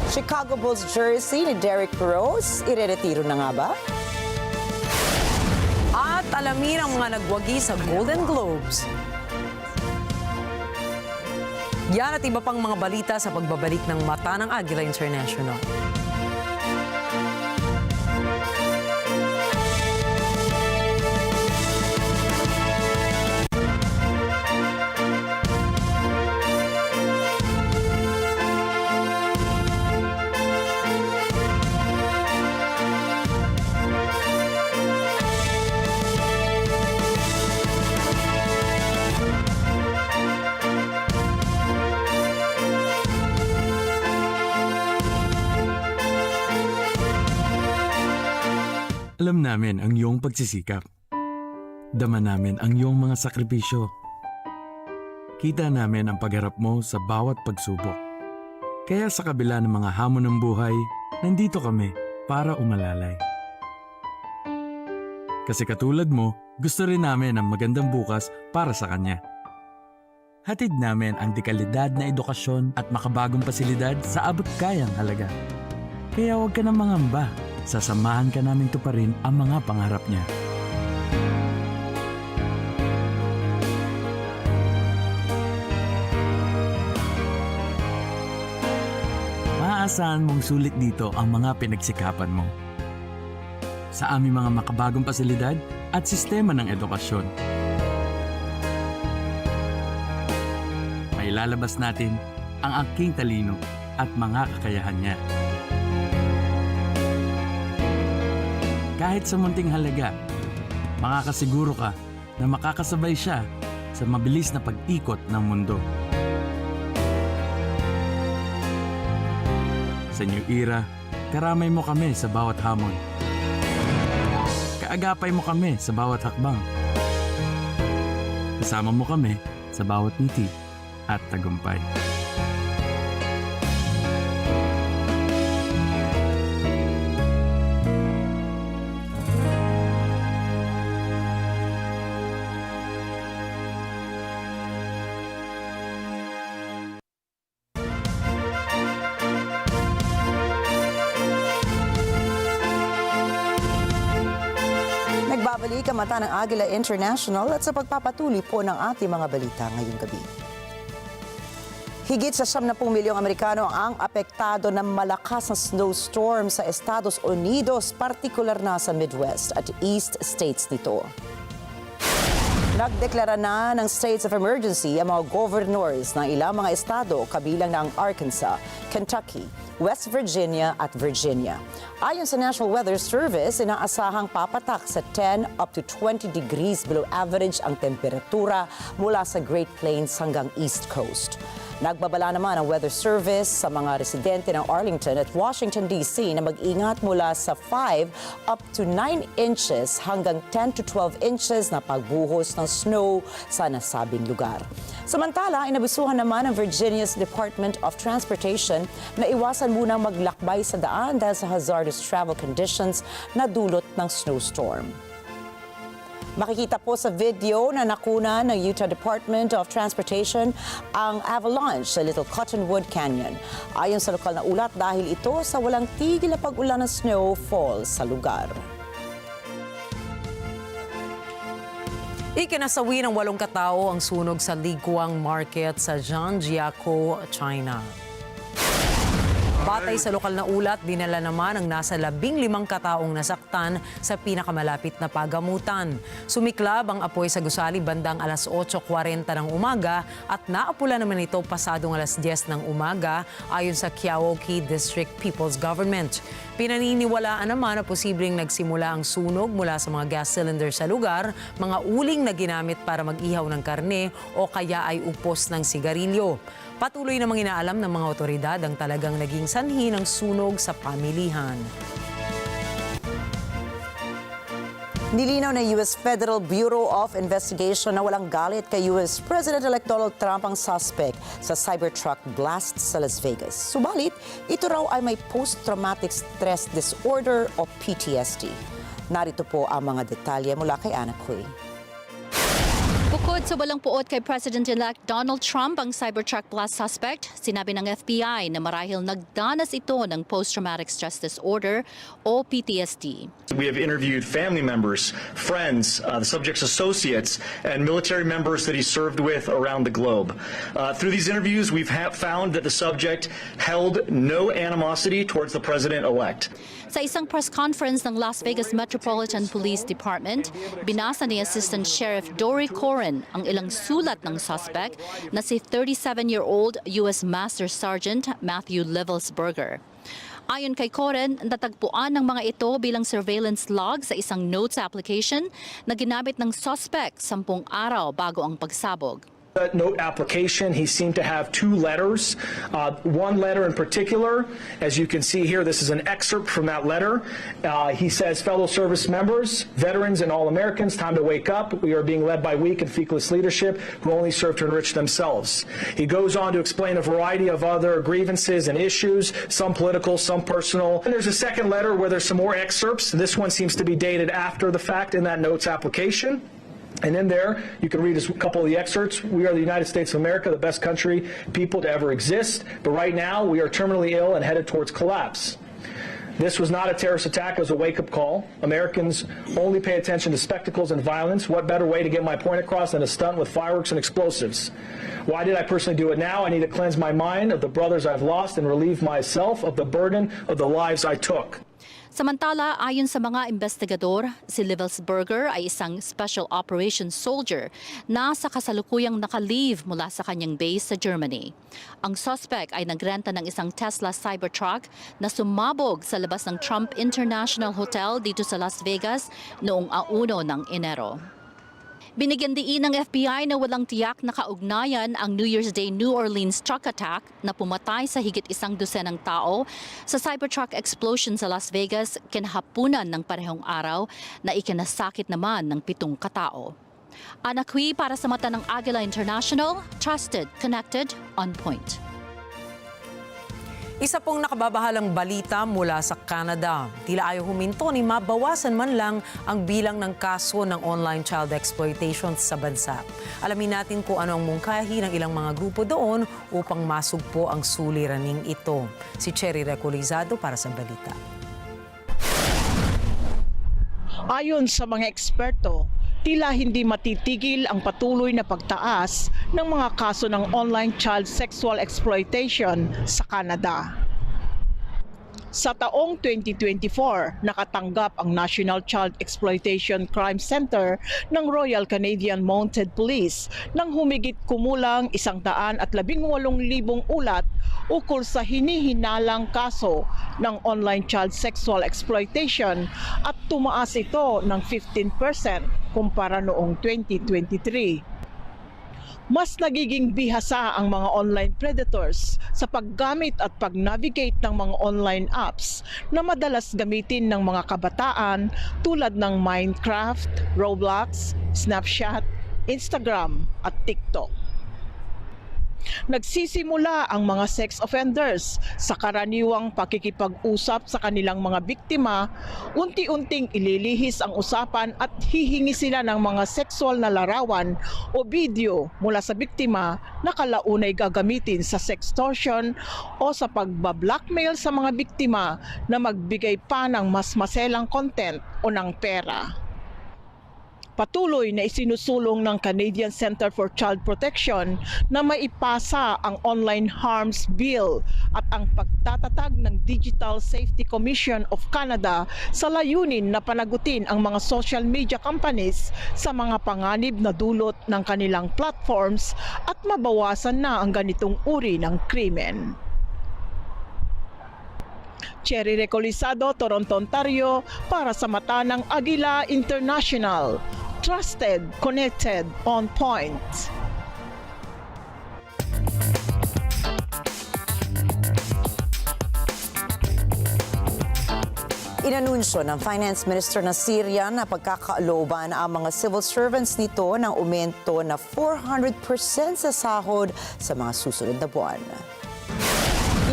Chicago Bulls jersey ni Derrick Rose, ireretiro na nga ba? At alamin ang mga nagwagi sa Golden Globes. Yan at iba pang mga balita sa pagbabalik ng Mata ng Agila International. Alam namin ang iyong pagsisikap. Dama namin ang iyong mga sakripisyo. Kita namin ang pagharap mo sa bawat pagsubok. Kaya sa kabila ng mga hamon ng buhay, nandito kami para umalalay. Kasi katulad mo, gusto rin namin ang magandang bukas para sa kanya. Hatid namin ang dekalidad na edukasyon at makabagong pasilidad sa abot kayang halaga. Kaya huwag ka na mangamba. Sasamahan ka namin tuparin ang mga pangarap niya. Maaasahan mong sulit dito ang mga pinagsikapan mo. Sa aming mga makabagong pasilidad at sistema ng edukasyon. Mailalabas natin ang aking talino at mga kakayahan niya. Kahit sa munting halaga, makakasiguro ka na makakasabay siya sa mabilis na pag-ikot ng mundo. Sa New Era, karamay mo kami sa bawat hamon. Kaagapay mo kami sa bawat hakbang. Kasama mo kami sa bawat ngiti at tagumpay. Nagbabalik ang Mata ng Agila International at sa pagpapatuloy po ng ating mga balita ngayong gabi. Higit sa 70 milyong Amerikano ang apektado ng malakas na snowstorm sa Estados Unidos, partikular na sa Midwest at East States nito. Nagdeklara na ng states of emergency ang mga governors ng ilang mga estado kabilang ng Arkansas, Kentucky, West Virginia at Virginia. Ayon sa National Weather Service, inaasahang papatak sa 10 up to 20 degrees below average ang temperatura mula sa Great Plains hanggang East Coast. Nagbabala naman ang Weather Service sa mga residente ng Arlington at Washington, D.C. na mag-ingat mula sa 5 up to 9 inches hanggang 10 to 12 inches na pagbuhos ng snow sa nasabing lugar. Samantala, inabusuhan naman ang Virginia's Department of Transportation na iwasan munang maglakbay sa daan dahil sa hazardous travel conditions na dulot ng snowstorm. Makikita po sa video na nakuna ng Utah Department of Transportation ang avalanche sa Little Cottonwood Canyon. Ayon sa lokal na ulat, dahil ito sa walang tigil na pag-ulan ng snowfall sa lugar. Ikinasawi ng 8 katao ang sunog sa Liguang Market sa Zhangjiakou, China. Batay sa lokal na ulat, dinala naman ang nasa 15 kataong nasaktan sa pinakamalapit na pagamutan. Sumiklab ang apoy sa gusali bandang alas 8:40 ng umaga at naapula naman ito pasadong alas 10 ng umaga ayon sa Kiaoki District People's Government. Pinaniniwalaan naman na posibleng nagsimula ang sunog mula sa mga gas cylinder sa lugar, mga uling na ginamit para mag-ihaw ng karne o kaya ay upos ng sigarilyo. Patuloy namang inaalam ng mga otoridad ang talagang naging sanhi ng sunog sa pamilihan. Nilinaw ng US Federal Bureau of Investigation na walang galit kay US President-elect Donald Trump ang suspect sa Cybertruck blast sa Las Vegas. Subalit, ito raw ay may post-traumatic stress disorder o PTSD. Narito po ang mga detalye mula kay Ana Cui. Bukod sa walang puot kay President-elect Donald Trump ang Cybertruck blast suspect, sinabi ng FBI na marahil nagdanas ito ng post-traumatic stress disorder o PTSD. We have interviewed family members, friends, the subject's associates, and military members that he served with around the globe. Through these interviews, we've found that the subject held no animosity towards the president-elect. Sa isang press conference ng Las Vegas Metropolitan Police Department, binasa ni Assistant Sheriff Dory Corrin ang ilang sulat ng suspect na si 37-year-old U.S. Master Sergeant Matthew Levelsberger. Ayon kay Corrin, natagpuan ng mga ito bilang surveillance log sa isang notes application na ginamit ng suspect 10 araw bago ang pagsabog. That note application, he seemed to have 2 letters. One letter in particular, as you can see here, this is an excerpt from that letter. He says, fellow service members, veterans and all Americans, time to wake up. We are being led by weak and feckless leadership who only serve to enrich themselves. He goes on to explain a variety of other grievances and issues, some political, some personal. And there's a second letter where there's some more excerpts. This one seems to be dated after the fact in that notes application. And in there, you can read a couple of the excerpts. We are the United States of America, the best country, people to ever exist. But right now, we are terminally ill and headed towards collapse. This was not a terrorist attack, it was a wake-up call. Americans only pay attention to spectacles and violence. What better way to get my point across than a stunt with fireworks and explosives? Why did I personally do it now? I need to cleanse my mind of the brothers I've lost and relieve myself of the burden of the lives I took. Samantala, ayon sa mga investigador, si Levelsberger ay isang Special Operations Soldier na sa kasalukuyang naka-leave mula sa kanyang base sa Germany. Ang suspect ay nagrenta ng isang Tesla Cybertruck na sumabog sa labas ng Trump International Hotel dito sa Las Vegas noong 1 ng Enero. Binigyan diin ng FBI na walang tiyak na kaugnayan ang New Year's Day New Orleans truck attack na pumatay sa higit 100 tao sa Cybertruck explosion sa Las Vegas kinahapunan ng parehong araw na ikinasakit naman ng 7 katao. Ana Cui para sa mata ng Agila International, trusted, connected, on point. Isa pong nakababahalang balita mula sa Canada. Tila ayaw huminto ni mabawasan man lang ang bilang ng kaso ng online child exploitation sa bansa. Alamin natin kung ano ang mungkahi ng ilang mga grupo doon upang masugpo ang suliraning ito. Si Cherry Recolizado para sa balita. Ayon sa mga eksperto, tila hindi matitigil ang patuloy na pagtaas ng mga kaso ng online child sexual exploitation sa Canada. Sa taong 2024, nakatanggap ang National Child Exploitation Crime Center ng Royal Canadian Mounted Police ng humigit kumulang 118,000 ulat ukol sa hinihinalang kaso ng online child sexual exploitation at tumaas ito ng 15% kumpara noong 2023. Mas nagiging bihasa ang mga online predators sa paggamit at pag-navigate ng mga online apps na madalas gamitin ng mga kabataan tulad ng Minecraft, Roblox, Snapchat, Instagram at TikTok. Nagsisimula ang mga sex offenders sa karaniwang pakikipag-usap sa kanilang mga biktima, unti-unting ililihis ang usapan at hihingi sila ng mga sexual na larawan o video mula sa biktima na kalaunay gagamitin sa sextortion o sa pagbablackmail sa mga biktima na magbigay pa ng mas maselang content o ng pera. Patuloy na isinusulong ng Canadian Center for Child Protection na maipasa ang Online Harms Bill at ang pagtatatag ng Digital Safety Commission of Canada sa layunin na panagutin ang mga social media companies sa mga panganib na dulot ng kanilang platforms at mabawasan na ang ganitong uri ng krimen. Cherry Recolisado, Toronto, Ontario, para sa mata ng Agila International. Trusted, connected, on point. Inanunsyo ng Finance Minister ng Syria na pagkakaalooban ang mga civil servants nito ng aumento na 400% sa sahod sa mga susunod na buwan.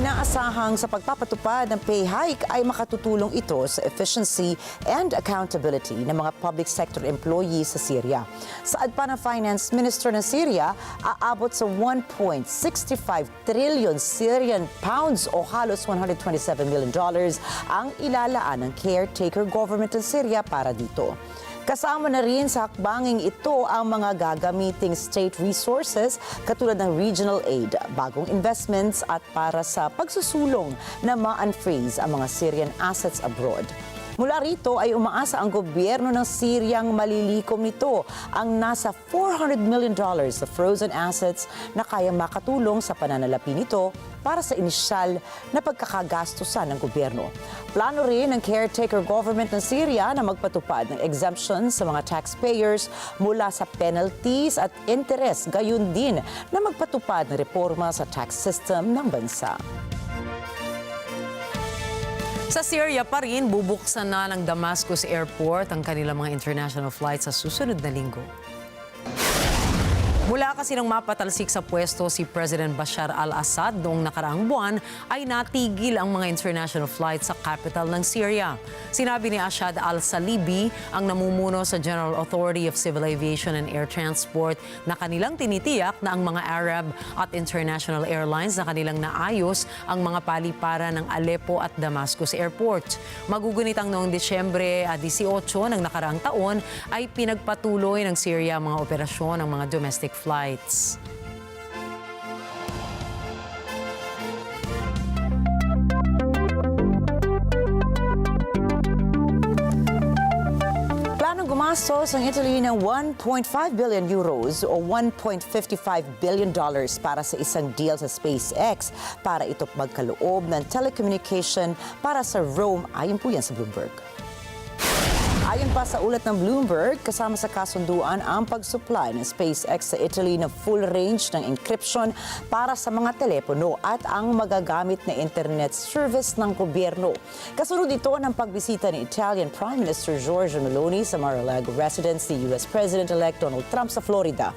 Inaasahang sa pagpapatupad ng pay hike ay makatutulong ito sa efficiency and accountability ng mga public sector employees sa Syria. Saad pa ng Finance Minister ng Syria, aabot sa 1.65 trillion Syrian pounds o halos $127 million ang ilalaan ng caretaker government ng Syria para dito. Kasama na rin sa hakbanging ito ang mga gagamiting state resources katulad ng regional aid, bagong investments at para sa pagsusulong na ma-unfreeze ang mga Syrian assets abroad. Mula rito ay umaasa ang gobyerno ng Syriang malilikom nito ang nasa $400 million sa frozen assets na kayang makatulong sa pananalapi nito para sa inisyal na pagkakagastusan ng gobyerno. Plano rin ng caretaker government ng Syria na magpatupad ng exemption sa mga taxpayers mula sa penalties at interest, gayon din na magpatupad ng reforma sa tax system ng bansa. Sa Syria pa rin, bubuksan na ng Damascus Airport ang kanilang mga international flights sa susunod na linggo. Mula kasi nang mapatalsik sa pwesto si President Bashar al-Assad noong nakaraang buwan, ay natigil ang mga international flights sa capital ng Syria. Sinabi ni Ashad al-Salibi, ang namumuno sa General Authority of Civil Aviation and Air Transport, na kanilang tinitiyak na ang mga Arab at international airlines na kanilang naayos ang mga paliparan ng Aleppo at Damascus Airport. Magugunitang noong Disyembre 18 ng nakaraang taon ay pinagpatuloy ng Syria ang mga operasyon ng mga domestic flights. Planong gumastos ang Italy ng 1.5 billion euros o $1.55 billion para sa isang deal sa SpaceX para ito magkaloob ng telecommunication para sa Rome, ayon po yan sa Bloomberg. Ayon pa sa ulat ng Bloomberg, kasama sa kasunduan ang pag-supply ng SpaceX sa Italy ng full range ng encryption para sa mga telepono at ang magagamit na internet service ng gobyerno. Kasunod ito ng pagbisita ni Italian Prime Minister Giorgia Meloni sa Mar-a-Lago residence ni US President-elect Donald Trump sa Florida.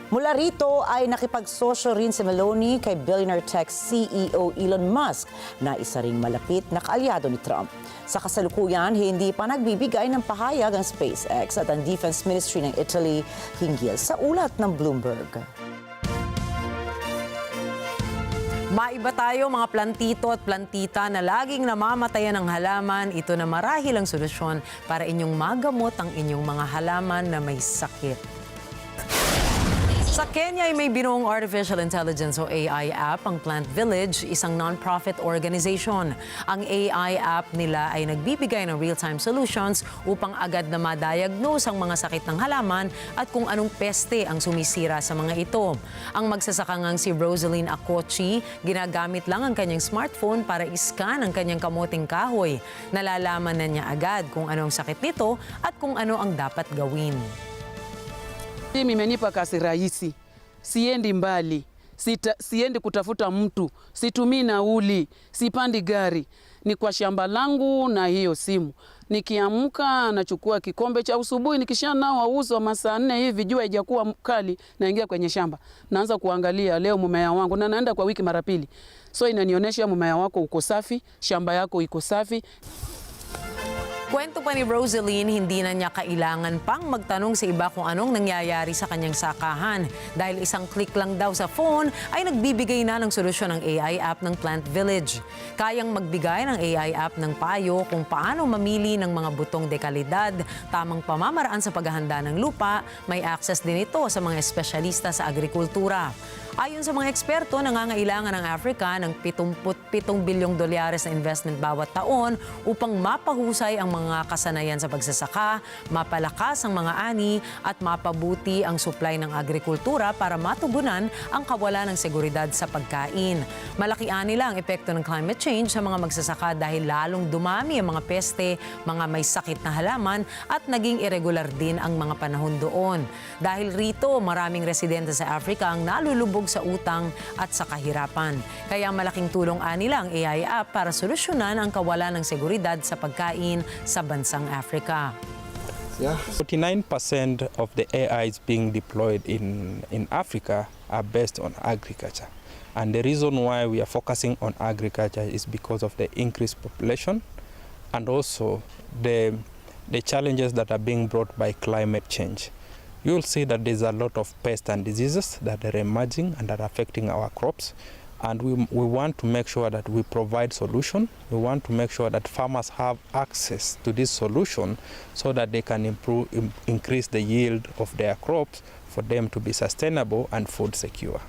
Mula rito ay nakipagsosyo rin si Meloni kay billionaire tech CEO Elon Musk na isa ring malapit na kaalyado ni Trump. Sa kasalukuyan, hindi pa nagbibigay ng pahayag ang SpaceX at ang Defense Ministry ng Italy hinggil sa ulat ng Bloomberg. Maiba tayo mga plantito at plantita na laging namamatayan ng halaman. Ito na marahil ang solusyon para inyong magamot ang inyong mga halaman na may sakit. Sa Kenya ay may binuong artificial intelligence o AI app ang Plant Village, isang non-profit organization. Ang AI app nila ay nagbibigay ng real-time solutions upang agad na ma-diagnose ang mga sakit ng halaman at kung anong peste ang sumisira sa mga ito. Ang magsasaka si Rosaline Akochi, ginagamit lang ang kanyang smartphone para iskan ang kanyang kamoting kahoy. Nalalaman na niya agad kung ano ang sakit nito at kung ano ang dapat gawin. Mimi imenipa kazi rahisi, siendi mbali, siendi kutafuta mtu, situmii nauli, sipandi gari, ni kwa shamba langu na hiyo simu. Nikiamka nachukua kikombe cha asubuhi, nikishanawa uso masaa 4 hivi, jua haijakuwa kali, naingia kwenye shamba. Naanza kuangalia leo mmea wangu, na naenda kwa wiki mara 2. So inanionyesha mmea wako uko safi, shamba yako iko safi. Kwento pa ni Rosaline, hindi na niya kailangan pang magtanong sa iba kung anong nangyayari sa kanyang sakahan. Dahil isang click lang daw sa phone ay nagbibigay na ng solusyon ng AI app ng Plant Village. Kayang magbigay ng AI app ng payo kung paano mamili ng mga butong de kalidad, tamang pamamaraan sa paghahanda ng lupa, may access din ito sa mga espesyalista sa agrikultura. Ayon sa mga eksperto, nangangailangan ng Africa ng $77 bilyong na investment bawat taon upang mapahusay ang mga kasanayan sa pagsasaka, mapalakas ang mga ani at mapabuti ang supply ng agrikultura para matugunan ang kawalan ng seguridad sa pagkain. Malaki nila ang epekto ng climate change sa mga magsasaka dahil lalong dumami ang mga peste, mga may sakit na halaman at naging irregular din ang mga panahon doon. Dahil rito, maraming residente sa Africa ang nalulubog sa utang at sa kahirapan. Kaya malaking tulong nila ang AI app para solusyonan ang kawalan ng seguridad sa pagkain sa bansang Africa. 49% of the AIs being deployed in Africa are based on agriculture. And the reason why we are focusing on agriculture is because of the increased population and also the challenges that are being brought by climate change. You'll see that there's a lot of pests and diseases that are emerging and are affecting our crops. And we want to make sure that we provide solution. We want to make sure that farmers have access to this solution so that they can increase the yield of their crops for them to be sustainable and food secure.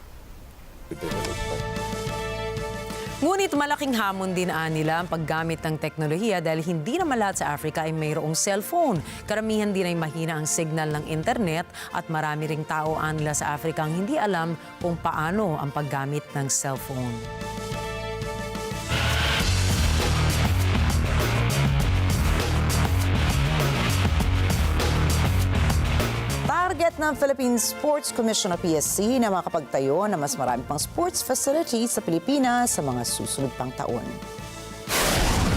Ngunit malaking hamon din nila ang paggamit ng teknolohiya dahil hindi naman lahat sa Africa ay mayroong cellphone. Karamihan din ay mahina ang signal ng internet at marami ring tao nila sa Africa ang hindi alam kung paano ang paggamit ng cellphone. Target ng Philippine Sports Commission o PSC na makapagtayo na mas marami pang sports facilities sa Pilipinas sa mga susunod pang taon.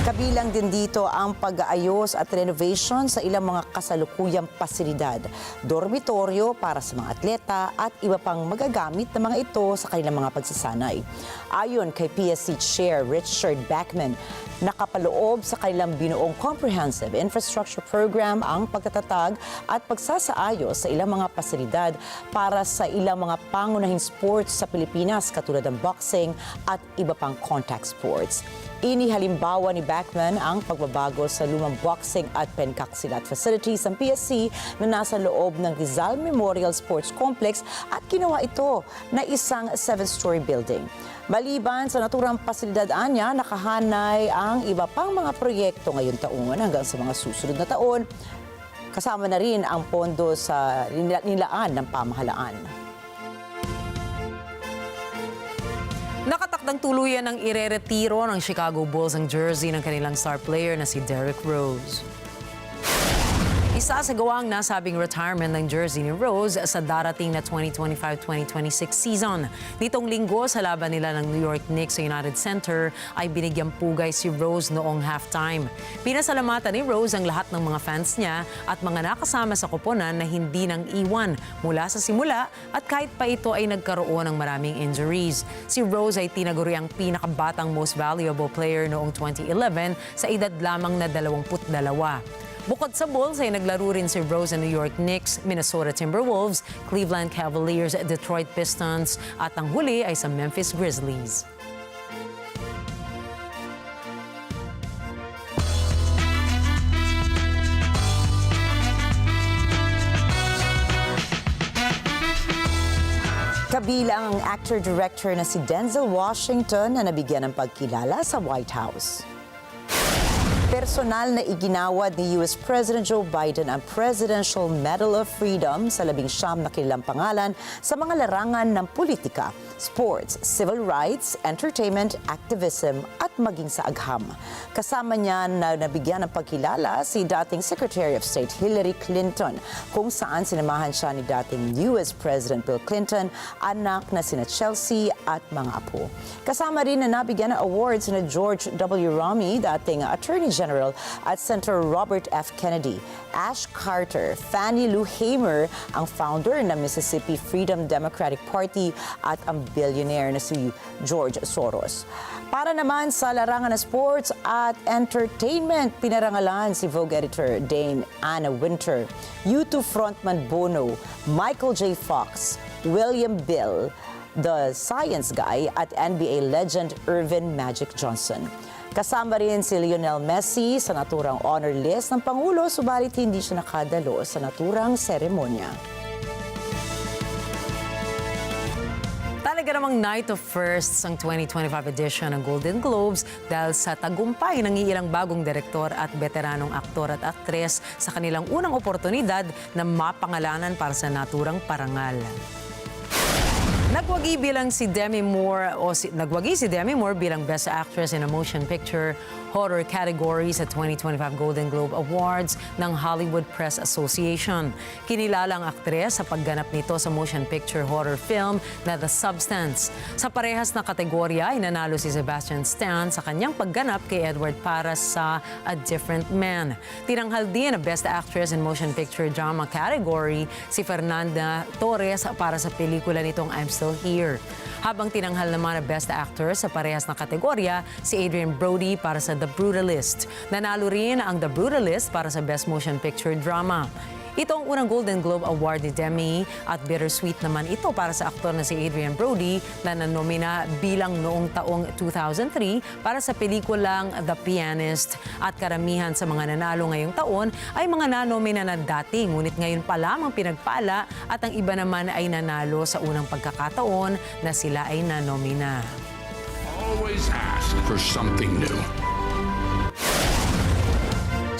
Kabilang din dito ang pag-aayos at renovation sa ilang mga kasalukuyang pasilidad, dormitoryo para sa mga atleta at iba pang magagamit na mga ito sa kanilang mga pagsasanay. Ayon kay PSC Chair Richard Backman, nakapaloob sa kanilang binuong comprehensive infrastructure program ang pagtatatag at pagsasaayos sa ilang mga pasilidad para sa ilang mga pangunahing sports sa Pilipinas katulad ng boxing at iba pang contact sports. Inihalimbawa ni Backman ang pagbabago sa lumang boxing at pencaksilat facilities ng PSC na nasa loob ng Rizal Memorial Sports Complex at ginawa ito na isang 7-story building. Maliban sa naturang pasilidad niya, nakahanay ang iba pang mga proyekto ngayong taon hanggang sa mga susunod na taon. Kasama na rin ang pondo sa nilaan ng pamahalaan. Nakatakdang tuluyan ng ireretiro ng Chicago Bulls ang jersey ng kanilang star player na si Derrick Rose. Isasagawa ang nasabing retirement ng jersey ni Rose sa darating na 2025-2026 season. Nitong linggo sa laban nila ng New York Knicks sa United Center ay binigyang pugay si Rose noong halftime. Pinasalamatan ni Rose ang lahat ng mga fans niya at mga nakasama sa koponan na hindi nang iwan mula sa simula at kahit pa ito ay nagkaroon ng maraming injuries. Si Rose ay tinaguri ang pinakabatang most valuable player noong 2011 sa edad lamang na 22. Bukod sa Bulls ay naglaro rin si Rose sa New York Knicks, Minnesota Timberwolves, Cleveland Cavaliers, Detroit Pistons at ang huli ay sa Memphis Grizzlies. Kabilang ang actor-director na si Denzel Washington na nabigyan ng pagkilala sa White House. Personal na iginawad ni US President Joe Biden ang Presidential Medal of Freedom sa 19 na kilalang pangalan sa mga larangan ng politika, sports, civil rights, entertainment, activism at maging sa agham. Kasama niya na nabigyan ng pagkilala si dating Secretary of State Hillary Clinton, kung saan sinamahan siya ni dating US President Bill Clinton, anak na sina Chelsea at mga apo. Kasama rin na nabigyan ng awards na George W. Romney, dating Attorney General, at Senator Robert F. Kennedy, Ash Carter, Fannie Lou Hamer, ang founder ng Mississippi Freedom Democratic Party, at ang billionaire na si George Soros. Para naman sa larangan ng sports at entertainment, pinarangalan si Vogue editor Dame Anna Winter, U2 frontman Bono, Michael J. Fox, William Bill, The Science Guy, at NBA legend Irvin Magic Johnson. Kasama rin si Lionel Messi sa naturang honor list ng Pangulo, subalit hindi siya nakadalo sa naturang seremonya. Talaga namang night of firsts ang 2025 edition ng Golden Globes dahil sa tagumpay ng ilang bagong direktor at veteranong aktor at aktres sa kanilang unang oportunidad na mapangalanan para sa naturang parangal. Nagwagi si Demi Moore bilang Best Actress in a Motion Picture Horror category sa 2025 Golden Globe Awards ng Hollywood Press Association. Kinilala ang aktres sa pagganap nito sa motion picture horror film na The Substance. Sa parehas na kategorya, inanalo si Sebastian Stan sa kanyang pagganap kay Edward para sa A Different Man. Tinanghal din na Best Actress in Motion Picture Drama category si Fernanda Torres para sa pelikula nitong I'm Still Here. Habang tinanghal naman na Best Actor sa parehas na kategorya si Adrian Brody para sa The Brutalist. Nanalo rin ang The Brutalist para sa Best Motion Picture Drama. Ito ang unang Golden Globe Award ni Demi at bittersweet naman ito para sa aktor na si Adrian Brody na nanomina bilang noong taong 2003 para sa pelikulang The Pianist, at karamihan sa mga nanalo ngayong taon ay mga nanomina na dati ngunit ngayon pa lamang pinagpala, at ang iba naman ay nanalo sa unang pagkakataon na sila ay nanomina. Always ask for something new.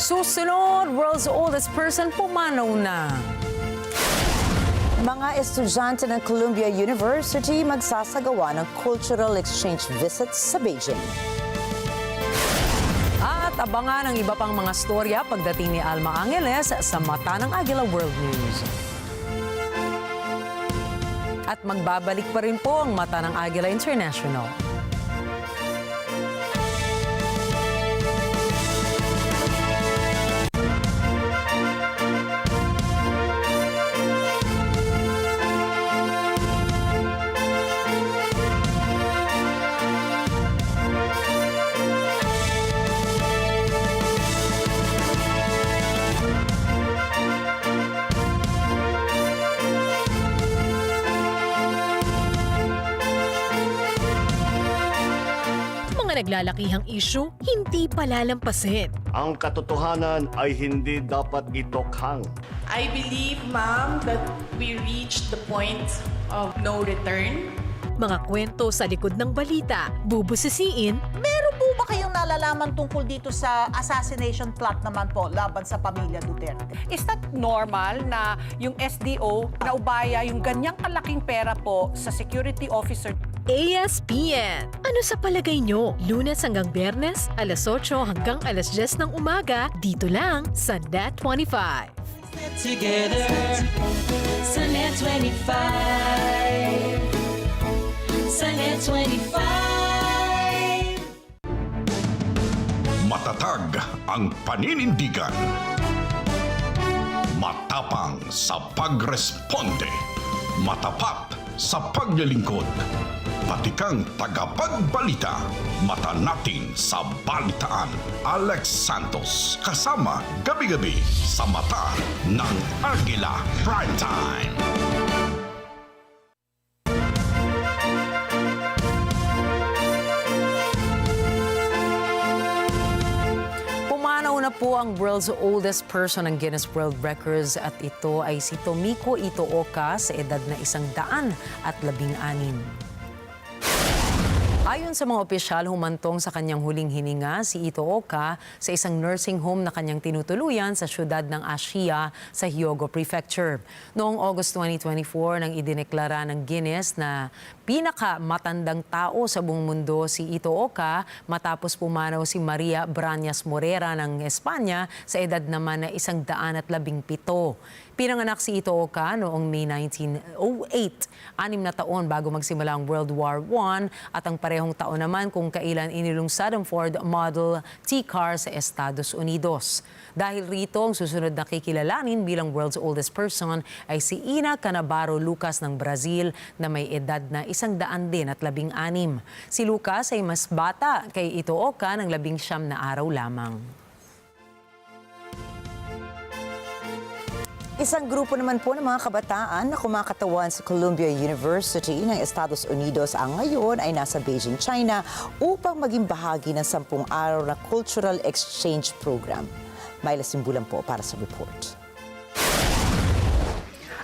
Susunod, world's oldest person pumanaw na. Mga estudyante ng Columbia University magsasagawa ng cultural exchange visits sa Beijing. At abangan ang iba pang mga storya pagdating ni Alma Angeles sa Mata ng Agila World News. At magbabalik pa rin po ang Mata ng Agila International. Naglalakihang issue, hindi palalampasin. Ang katotohanan ay hindi dapat itokhang. I believe, ma'am, that we reached the point of no return. Mga kwento sa likod ng balita, bubusisiin. Meron po ba kayong nalalaman tungkol dito sa assassination plot naman po laban sa pamilya Duterte? Is that normal na yung SDO naubaya yung ganyang kalaking pera po sa security officer? ASPN. Ano sa palagay nyo? Lunes hanggang Biyernes, alas 8 hanggang alas 10 ng umaga, dito lang sa NET25. Together sa NET25. Sa NET25. Matatag ang paninindigan. Matapang sa pagresponde. Matapat sa paglilingkod. Pati kang tagapagbalita. Mata natin sa balitaan. Alex Santos. Kasama gabi-gabi sa Mata ng Agila Primetime. Pumanaw na po ang world's oldest person ng Guinness World Records, at ito ay si Tomiko Itooka sa edad na 116. Ayon sa mga opisyal, humantong sa kanyang huling hininga si Ito Oka sa isang nursing home na kanyang tinutuluyan sa siyudad ng Agila sa Hyogo Prefecture. Noong August 2024, nang idineklara ng Guinness na pinakamatandang tao sa buong mundo si Ito Oka matapos pumanaw si Maria Brañas Morera ng Espanya sa edad naman na 117. Pinanganak si Ito Oka noong May 1908, 6 na taon bago magsimula ang World War I at ang parehong taon naman kung kailan inilungsad ang Ford Model T car sa Estados Unidos. Dahil rito, ang susunod na kikilalanin bilang world's oldest person ay si Ina Canavaro Lucas ng Brazil na may edad na 116. Si Lucas ay mas bata kay Ito Oka ng 19 na araw lamang. Isang grupo naman po ng mga kabataan na kumakatawan sa Columbia University ng Estados Unidos ang ngayon ay nasa Beijing, China upang maging bahagi ng 10 araw na Cultural Exchange Program. Myla Simbulan po para sa report.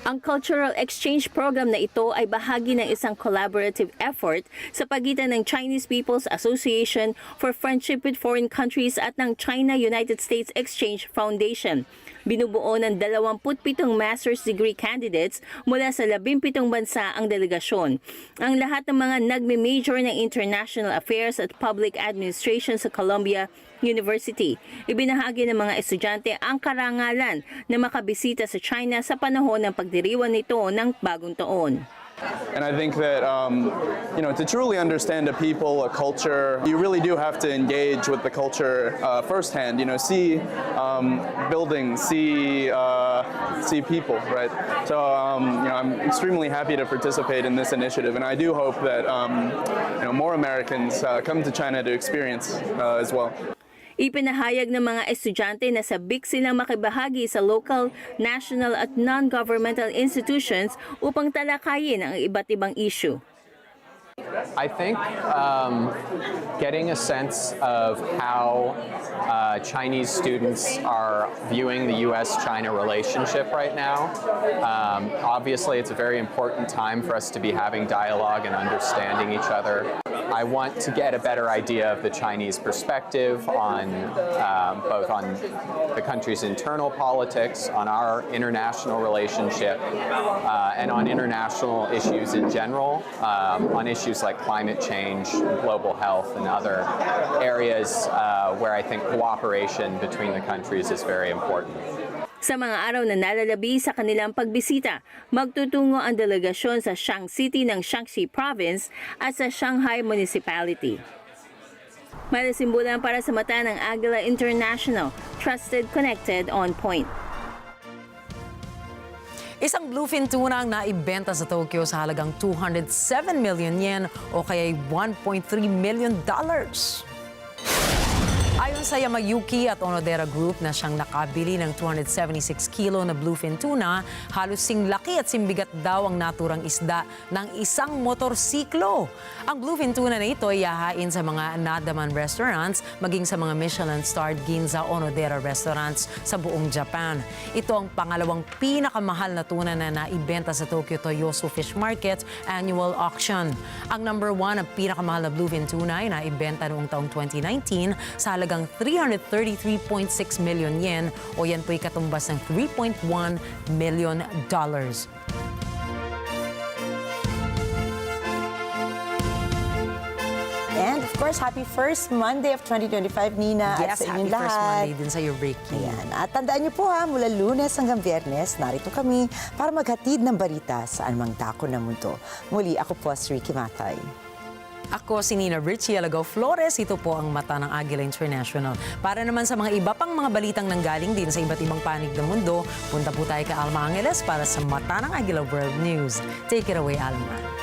Ang Cultural Exchange Program na ito ay bahagi ng isang collaborative effort sa pagitan ng Chinese People's Association for Friendship with Foreign Countries at ng China-United States Exchange Foundation. Binubuo ng 27 master's degree candidates mula sa 17 bansa ang delegasyon. Ang lahat ng mga nagme-major ng International Affairs at Public Administration sa Columbia University. Ibinahagi ng mga estudyante ang karangalan na makabisita sa China sa panahon ng pagdiriwang nito ng bagong taon. And I think that, to truly understand a people, a culture, you really do have to engage with the culture firsthand. See buildings, see people, right? So, I'm extremely happy to participate in this initiative, and I do hope that, more Americans come to China to experience as well. Ipinahayag ng mga estudyante na sabik silang makibahagi sa local, national at non-governmental institutions upang talakayin ang iba't ibang issue. I think getting a sense of how Chinese students are viewing the U.S.-China relationship right now. Obviously, it's a very important time for us to be having dialogue and understanding each other. I want to get a better idea of the Chinese perspective on both on the country's internal politics, on our international relationship, and on international issues in general, on issues like climate change, global health, and other areas where I think cooperation between the countries is very important. Sa mga araw na nalalabi sa kanilang pagbisita, magtutungo ang delegasyon sa Shang City ng Shaanxi Province at sa Shanghai Municipality. Malasimbulan para sa mata ng Agila International, trusted, connected, on point. Isang bluefin tuna ang naibenta sa Tokyo sa halagang 207 million yen o kaya $1.3 million. Ayon sa Yamayuki at Onodera Group na siyang nakabili ng 276 kilo na bluefin tuna, halos singlaki at simbigat daw ang naturang isda ng isang motorsiklo. Ang bluefin tuna na ito ay yahain sa mga Nadaman restaurants maging sa mga Michelin-starred Ginza Onodera restaurants sa buong Japan. Ito ang pangalawang pinakamahal na tuna na naibenta sa Tokyo Toyosu Fish Market Annual Auction. Ang number 1 na pinakamahal na bluefin tuna ay naibenta noong taong 2019 sa halagang 333.6 million yen o yan po'y katumbas ng $3.1 million. And of course, happy first Monday of 2025, Nina. Yes, at sa happy inyong first lahat. Monday din sa iyo, Ricky. Ayan. At tandaan niyo po mula Lunes hanggang Biyernes, narito kami para maghatid ng balita saan mang dako ng mundo. Muli, ako po si Ricky Matay. Ako si Nina Richie Alagaw Flores. Ito po ang mata ng Agila International. Para naman sa mga iba pang mga balitang nanggaling din sa iba't ibang panig ng mundo, punta po tayo kay Alma Angeles para sa mata ng Agila World News. Take it away, Alma.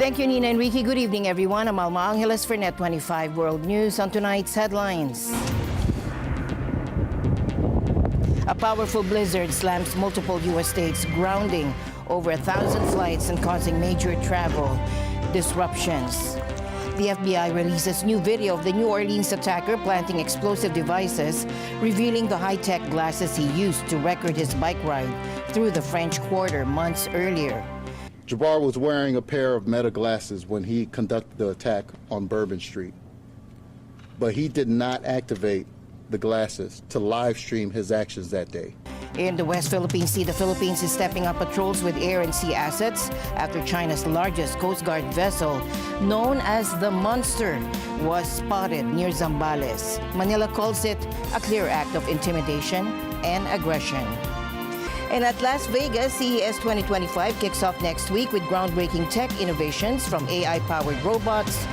Thank you, Nina and Ricky. Good evening, everyone. I'm Alma Angeles for NET25 World News on tonight's headlines. A powerful blizzard slams multiple U.S. states, grounding over 1,000 flights and causing major travel disruptions. The FBI releases new video of the New Orleans attacker planting explosive devices, revealing the high-tech glasses he used to record his bike ride through the French Quarter months earlier. Jabbar was wearing a pair of Meta glasses when he conducted the attack on Bourbon Street, but he did not activate the glasses to live stream his actions that day. In the West Philippine Sea, the Philippines is stepping up patrols with air and sea assets after China's largest Coast Guard vessel, known as the Monster, was spotted near Zambales. Manila calls it a clear act of intimidation and aggression. And at Las Vegas, CES 2025 kicks off next week with groundbreaking tech innovations from AI-powered robots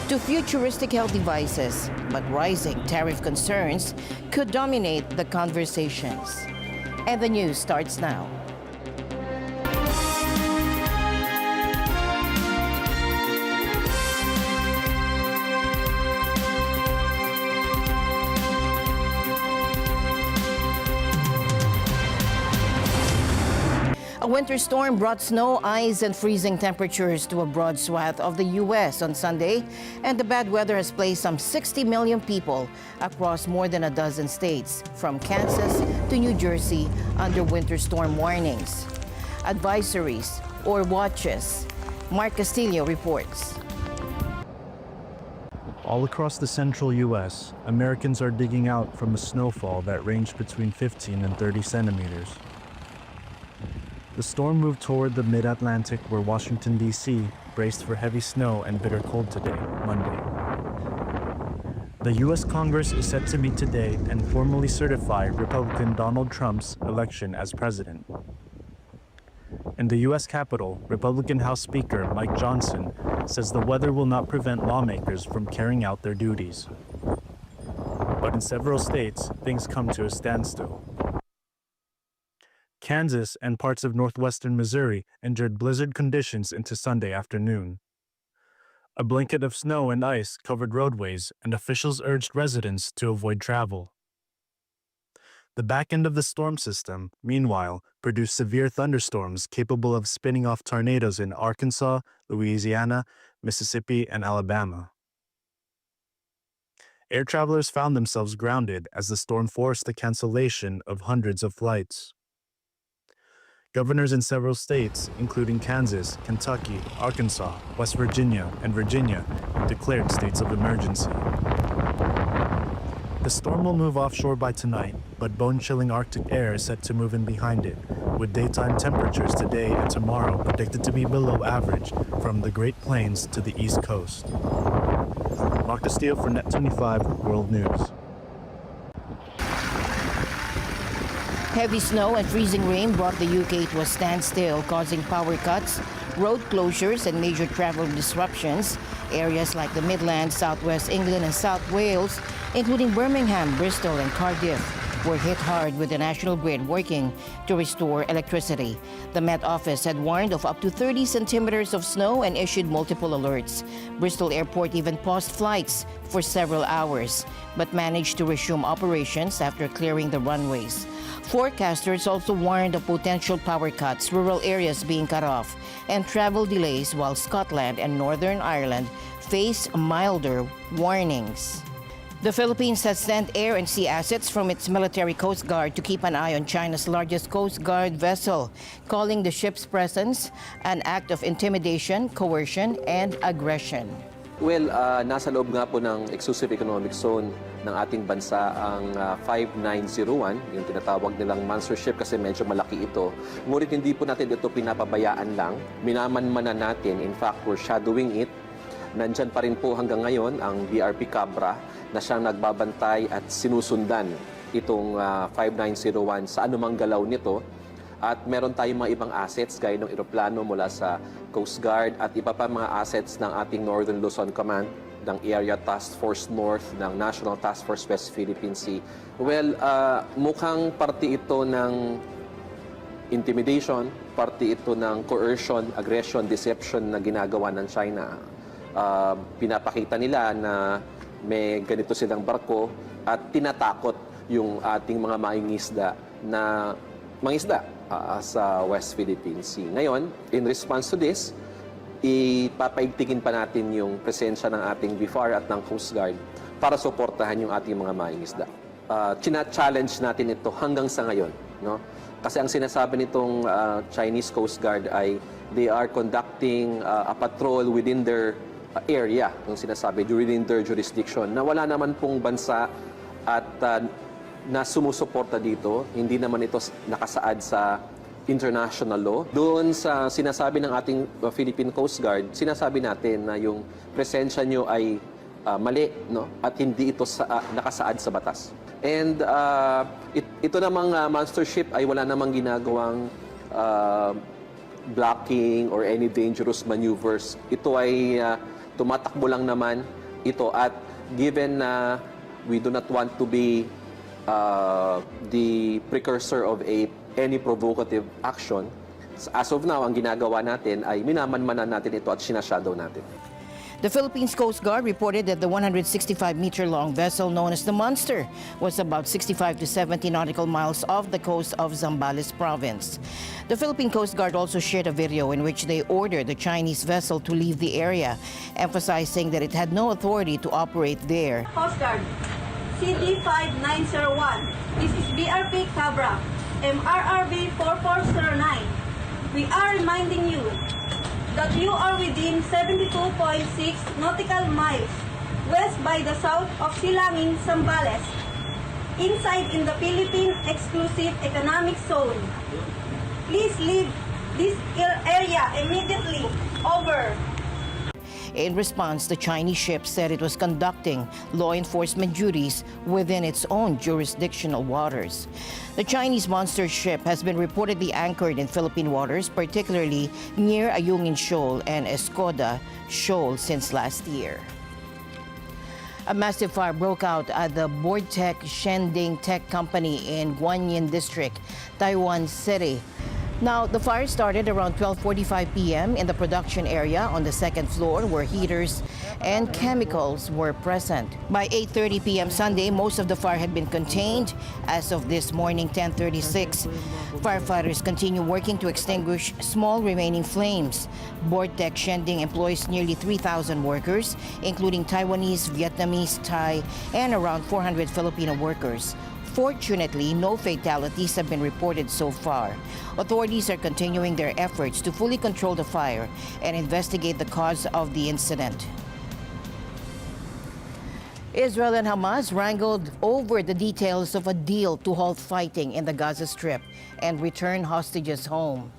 to futuristic health devices. But rising tariff concerns could dominate the conversations. And the news starts now. A winter storm brought snow, ice, and freezing temperatures to a broad swath of the U.S. on Sunday, and the bad weather has placed some 60 million people across more than a dozen states, from Kansas to New Jersey, under winter storm warnings, advisories, or watches. Mark Castillo reports. All across the central U.S., Americans are digging out from a snowfall that ranged between 15 and 30 centimeters. The storm moved toward the mid-Atlantic, where Washington, D.C. braced for heavy snow and bitter cold today, Monday. The U.S. Congress is set to meet today and formally certify Republican Donald Trump's election as president. In the U.S. Capitol, Republican House Speaker Mike Johnson says the weather will not prevent lawmakers from carrying out their duties. But in several states, things come to a standstill. Kansas and parts of northwestern Missouri endured blizzard conditions into Sunday afternoon. A blanket of snow and ice covered roadways, and officials urged residents to avoid travel. The back end of the storm system, meanwhile, produced severe thunderstorms capable of spinning off tornadoes in Arkansas, Louisiana, Mississippi, and Alabama. Air travelers found themselves grounded as the storm forced the cancellation of hundreds of flights. Governors in several states, including Kansas, Kentucky, Arkansas, West Virginia, and Virginia, declared states of emergency. The storm will move offshore by tonight, but bone-chilling Arctic air is set to move in behind it, with daytime temperatures today and tomorrow predicted to be below average from the Great Plains to the East Coast. Mark Castillo for NET25 World News. Heavy snow and freezing rain brought the UK to a standstill, causing power cuts, road closures, and major travel disruptions. Areas like the Midlands, Southwest England, and South Wales, including Birmingham, Bristol, and Cardiff, were hit hard with the national grid working to restore electricity. The Met Office had warned of up to 30 centimeters of snow and issued multiple alerts. Bristol Airport even paused flights for several hours, but managed to resume operations after clearing the runways. Forecasters also warned of potential power cuts, rural areas being cut off, and travel delays, while Scotland and Northern Ireland face milder warnings. The Philippines has sent air and sea assets from its military Coast Guard to keep an eye on China's largest Coast Guard vessel, calling the ship's presence an act of intimidation, coercion, and aggression. Well, nasa loob nga po ng exclusive economic zone ng ating bansa ang 5901, yung tinatawag nilang monster ship kasi medyo malaki ito. Ngunit hindi po natin ito pinapabayaan lang. Minamanmanan natin, in fact, we're shadowing it. Nandyan pa rin po hanggang ngayon ang BRP Cabra na siyang nagbabantay at sinusundan itong 5901 sa anumang galaw nito. At meron tayong mga ibang assets gaya ng eroplano mula sa Coast Guard at iba pa mga assets ng ating Northern Luzon Command, ng Area Task Force North, ng National Task Force West Philippine Sea. Well, mukhang parte ito ng intimidation, parte ito ng coercion, aggression, deception na ginagawa ng China. Pinapakita nila na may ganito silang barko at tinatakot yung ating mga mangingisda na mangisda sa West Philippine Sea. Ngayon, in response to this, ipapaigtingin pa natin yung presensya ng ating BIFAR at ng Coast Guard para suportahan yung ating mga mangingisda. China-challenge natin ito hanggang sa ngayon, no? Kasi ang sinasabi nitong Chinese Coast Guard ay they are conducting a patrol within their area, yung sinasabi, within their jurisdiction, na wala naman pong bansa at na sumusuporta dito, hindi naman ito nakasaad sa international law. Doon sa sinasabi ng ating Philippine Coast Guard, sinasabi natin na yung presensya nyo ay mali, no? At hindi ito nakasaad sa batas. And ito namang monster ship ay wala namang ginagawang blocking or any dangerous maneuvers. Ito ay tumatakbo lang naman ito, at given na we do not want to be the precursor of any provocative action, as of now, ang ginagawa natin ay minamanmanan natin ito at sinashadow natin. The Philippines Coast Guard reported that the 165-meter-long vessel known as the Monster was about 65 to 70 nautical miles off the coast of Zambales province. The Philippine Coast Guard also shared a video in which they ordered the Chinese vessel to leave the area, emphasizing that it had no authority to operate there. Coast Guard, CD5901, this is BRP Cabra, MRRB 4409. We are reminding you that you are within 72.6 nautical miles west by the south of Silangin, Zambales, inside in the Philippine Exclusive Economic Zone. Please leave this area immediately. Over. In response, the Chinese ship said it was conducting law enforcement duties within its own jurisdictional waters. The Chinese monster ship has been reportedly anchored in Philippine waters, particularly near Ayungin Shoal and Escoda Shoal since last year. A massive fire broke out at the Boardtech Shending Tech Company in Guanyin District, Taiwan City. Now, the fire started around 12:45 p.m. in the production area on the second floor where heaters and chemicals were present. By 8:30 p.m. Sunday, most of the fire had been contained. As of this morning, 10:36, firefighters continue working to extinguish small remaining flames. Boardtech Shending employs nearly 3,000 workers, including Taiwanese, Vietnamese, Thai, and around 400 Filipino workers. Fortunately, no fatalities have been reported so far. Authorities are continuing their efforts to fully control the fire and investigate the cause of the incident. Israel and Hamas wrangled over the details of a deal to halt fighting in the Gaza Strip and return hostages home.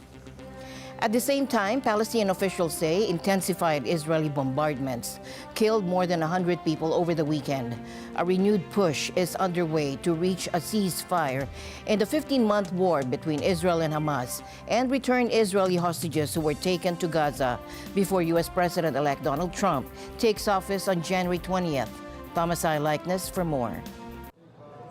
At the same time, Palestinian officials say intensified Israeli bombardments killed more than 100 people over the weekend. A renewed push is underway to reach a ceasefire in the 15-month war between Israel and Hamas and return Israeli hostages who were taken to Gaza before U.S. President-elect Donald Trump takes office on January 20th. Thomas I. Likeness for more.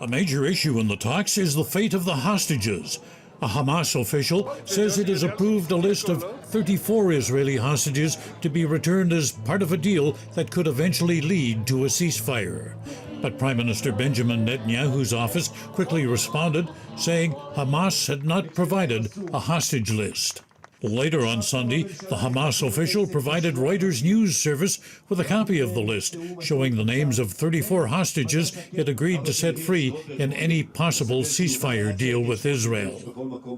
A major issue in the talks is the fate of the hostages. A Hamas official says it has approved a list of 34 Israeli hostages to be returned as part of a deal that could eventually lead to a ceasefire. But Prime Minister Benjamin Netanyahu's office quickly responded, saying Hamas had not provided a hostage list. Later on Sunday, the Hamas official provided Reuters news service with a copy of the list, showing the names of 34 hostages it agreed to set free in any possible ceasefire deal with Israel.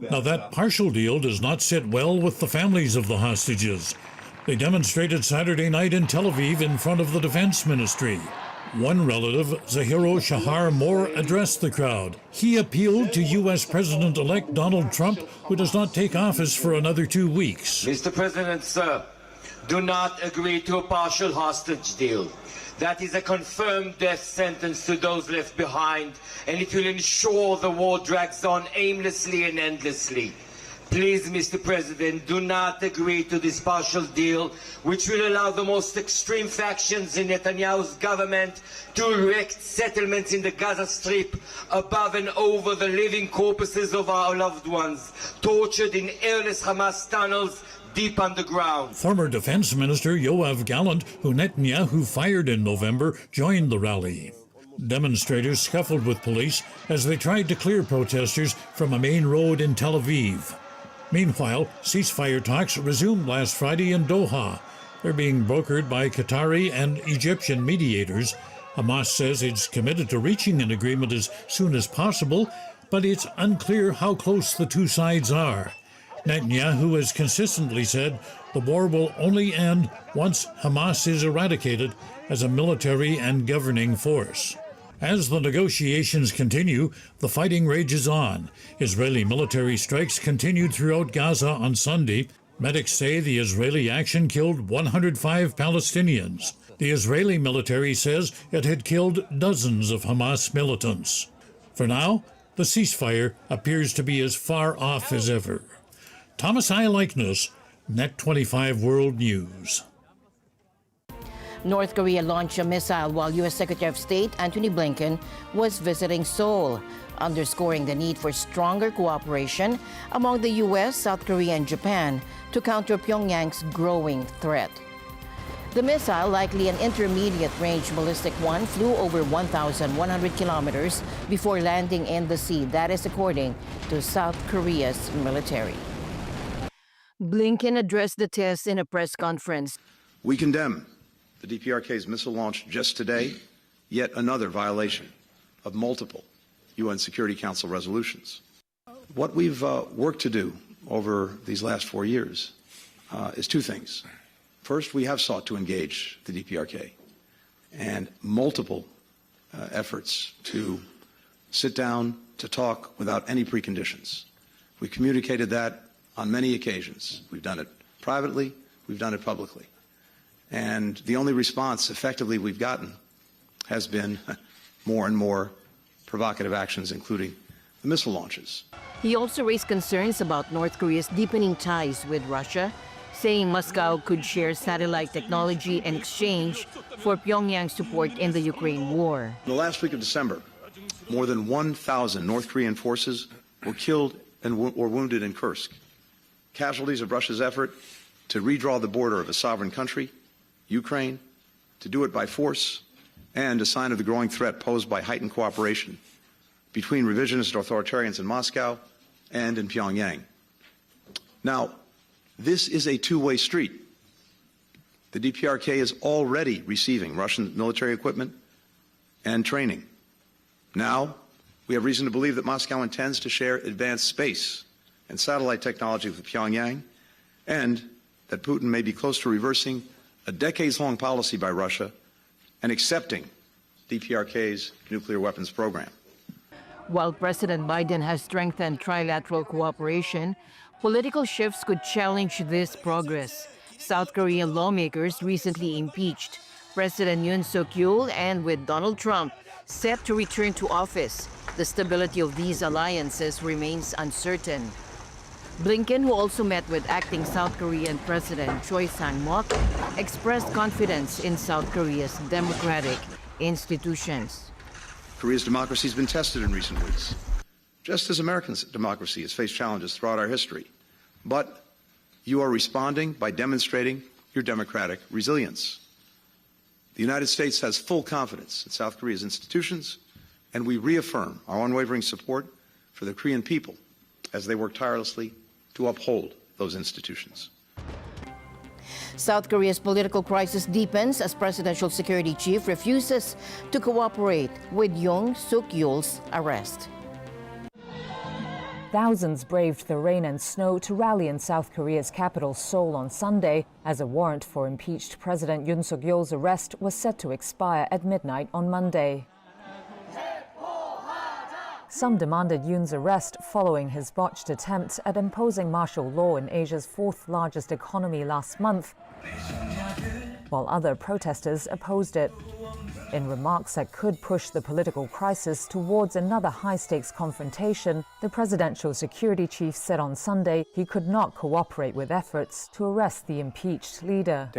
Now, that partial deal does not sit well with the families of the hostages. They demonstrated Saturday night in Tel Aviv in front of the Defense Ministry. One relative, Zahiro Shahar Moore, addressed the crowd. He appealed to U.S. President-elect Donald Trump, who does not take office for another 2 weeks. Mr. President, sir, do not agree to a partial hostage deal. That is a confirmed death sentence to those left behind, and it will ensure the war drags on aimlessly and endlessly. Please, Mr. President, do not agree to this partial deal, which will allow the most extreme factions in Netanyahu's government to erect settlements in the Gaza Strip above and over the living corpses of our loved ones, tortured in airless Hamas tunnels deep underground. Former Defense Minister Yoav Gallant, who Netanyahu fired in November, joined the rally. Demonstrators scuffled with police as they tried to clear protesters from a main road in Tel Aviv. Meanwhile, ceasefire talks resumed last Friday in Doha. They're being brokered by Qatari and Egyptian mediators. Hamas says it's committed to reaching an agreement as soon as possible, but it's unclear how close the two sides are. Netanyahu has consistently said the war will only end once Hamas is eradicated as a military and governing force. As the negotiations continue, the fighting rages on. Israeli military strikes continued throughout Gaza on Sunday. Medics say the Israeli action killed 105 Palestinians. The Israeli military says it had killed dozens of Hamas militants. For now, the ceasefire appears to be as far off as ever. Thomas I. Likeness, NET25 World News. North Korea launched a missile while U.S. Secretary of State Antony Blinken was visiting Seoul, underscoring the need for stronger cooperation among the U.S., South Korea, and Japan to counter Pyongyang's growing threat. The missile, likely an intermediate-range ballistic one, flew over 1,100 kilometers before landing in the sea. That is according to South Korea's military. Blinken addressed the test in a press conference. We condemn the DPRK's missile launch just today, yet another violation of multiple UN Security Council resolutions. What we've worked to do over these last 4 years is two things. First, we have sought to engage the DPRK and multiple efforts to sit down, to talk without any preconditions. We communicated that on many occasions. We've done it privately, we've done it publicly. And the only response effectively we've gotten has been more and more provocative actions, including the missile launches. He also raised concerns about North Korea's deepening ties with Russia, saying Moscow could share satellite technology in exchange for Pyongyang's support in the Ukraine war. In the last week of December, more than 1,000 North Korean forces were killed or wounded in Kursk. Casualties of Russia's effort to redraw the border of a sovereign country, Ukraine, to do it by force, and a sign of the growing threat posed by heightened cooperation between revisionist authoritarians in Moscow and in Pyongyang. Now, this is a two-way street. The DPRK is already receiving Russian military equipment and training. Now, we have reason to believe that Moscow intends to share advanced space and satellite technology with Pyongyang, and that Putin may be close to reversing a decades-long policy by Russia and accepting DPRK's nuclear weapons program. While President Biden has strengthened trilateral cooperation, political shifts could challenge this progress. South Korean lawmakers recently impeached President Yoon Suk-yeol, and with Donald Trump set to return to office, the stability of these alliances remains uncertain. Blinken, who also met with acting South Korean President Choi Sang-mok, expressed confidence in South Korea's democratic institutions. Korea's democracy has been tested in recent weeks, just as American democracy has faced challenges throughout our history. But you are responding by demonstrating your democratic resilience. The United States has full confidence in South Korea's institutions, and we reaffirm our unwavering support for the Korean people as they work tirelessly to uphold those institutions. South Korea's political crisis deepens as presidential security chief refuses to cooperate with Yoon Suk-yeol's arrest. Thousands braved the rain and snow to rally in South Korea's capital, Seoul, on Sunday, as a warrant for impeached President Yoon Suk-yeol's arrest was set to expire at midnight on Monday. Some demanded Yoon's arrest following his botched attempt at imposing martial law in Asia's fourth largest economy last month, while other protesters opposed it. In remarks that could push the political crisis towards another high-stakes confrontation, the presidential security chief said on Sunday he could not cooperate with efforts to arrest the impeached leader.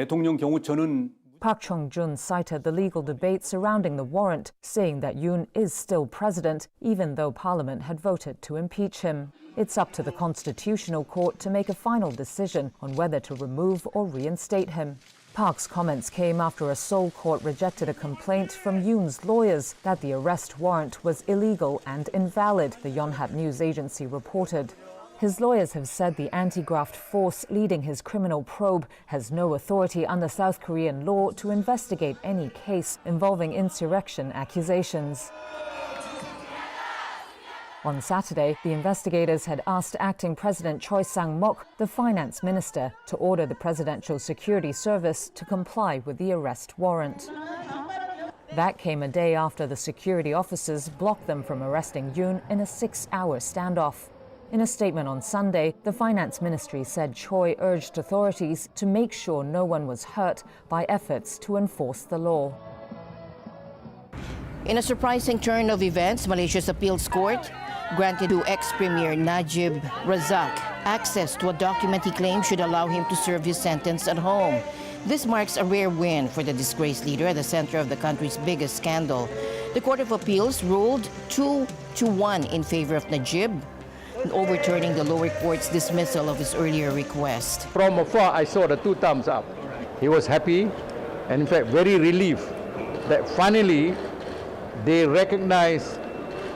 Park Chung-jun cited the legal debate surrounding the warrant, saying that Yoon is still president, even though Parliament had voted to impeach him. It's up to the Constitutional Court to make a final decision on whether to remove or reinstate him. Park Chung-jun said the legal debate surrounding the warrant, saying that Yoon is still president, even though Parliament had voted to impeach him. It's up to the Constitutional Court to make a final decision on whether to remove or reinstate him. Park's comments came after a Seoul court rejected a complaint from Yoon's lawyers that the arrest warrant was illegal and invalid, the Yonhap news agency reported. His lawyers have said the anti-graft force leading his criminal probe has no authority under South Korean law to investigate any case involving insurrection accusations. On Saturday, the investigators had asked Acting President Choi Sang-mok, the finance minister, to order the Presidential Security Service to comply with the arrest warrant. That came a day after the security officers blocked them from arresting Yoon in a 6-hour standoff. In a statement on Sunday, the finance ministry said Choi urged authorities to make sure no one was hurt by efforts to enforce the law. In a surprising turn of events, Malaysia's appeals court granted to ex-premier Najib Razak access to a document he claims should allow him to serve his sentence at home. This marks a rare win for the disgraced leader at the center of the country's biggest scandal. The Court of Appeals ruled 2-1 in favor of Najib, overturning the lower court's dismissal of his earlier request. From afar, I saw the 2 thumbs up. He was happy and, in fact, very relieved that finally they recognize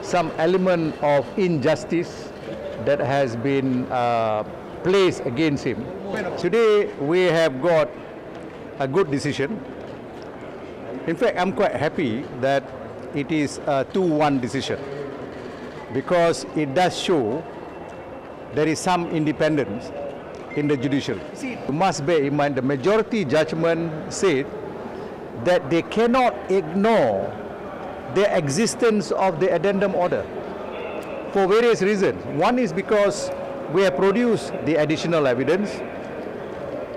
some element of injustice that has been placed against him. Today, we have got a good decision. In fact, I'm quite happy that it is a 2-1 decision because it does show there is some independence in the judiciary. You must bear in mind the majority judgment said that they cannot ignore the existence of the addendum order for various reasons. One is because we have produced the additional evidence,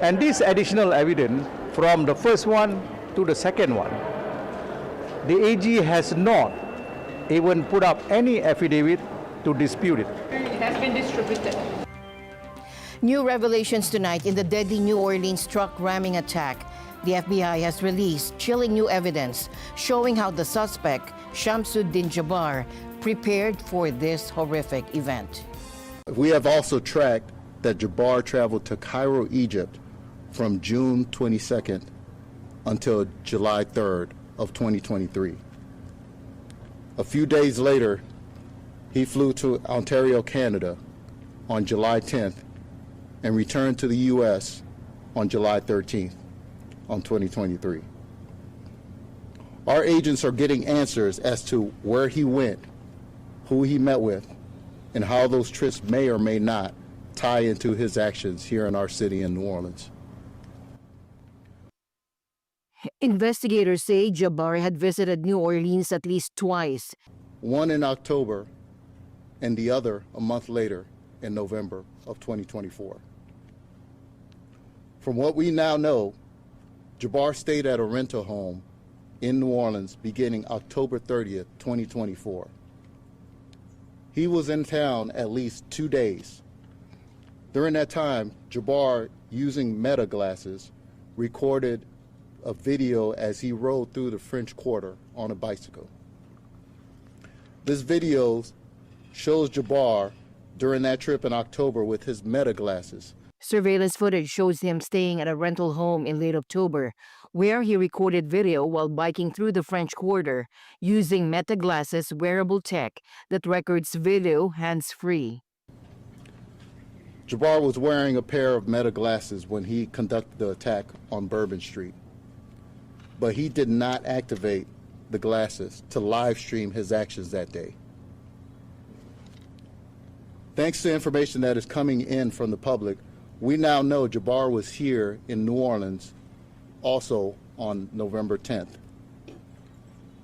and this additional evidence from the first one to the second one, the AG has not even put up any affidavit to dispute it. It has been distributed. New revelations tonight in the deadly New Orleans truck ramming attack. The FBI has released chilling new evidence showing how the suspect, Shamsuddin Jabbar, prepared for this horrific event. We have also tracked that Jabbar traveled to Cairo, Egypt from June 22nd until July 3rd of 2023. A few days later, he flew to Ontario, Canada on July 10th and returned to the U.S. on July 13th on 2023. Our agents are getting answers as to where he went, who he met with, and how those trips may or may not tie into his actions here in our city in New Orleans. Investigators say Jabbar had visited New Orleans at least twice. One in October and the other a month later in November of 2024. From what we now know, Jabbar stayed at a rental home in New Orleans beginning October 30th, 2024. He was in town at least 2 days. During that time, Jabbar, using Meta glasses, recorded a video as he rode through the French Quarter on a bicycle. This video shows Jabbar during that trip in October with his Meta glasses. Surveillance footage shows him staying at a rental home in late October, where he recorded video while biking through the French Quarter using Meta glasses wearable tech that records video hands-free. Jabbar was wearing a pair of Meta glasses when he conducted the attack on Bourbon Street, but he did not activate the glasses to live stream his actions that day. Thanks to information that is coming in from the public, we now know Jabbar was here in New Orleans also on November 10th.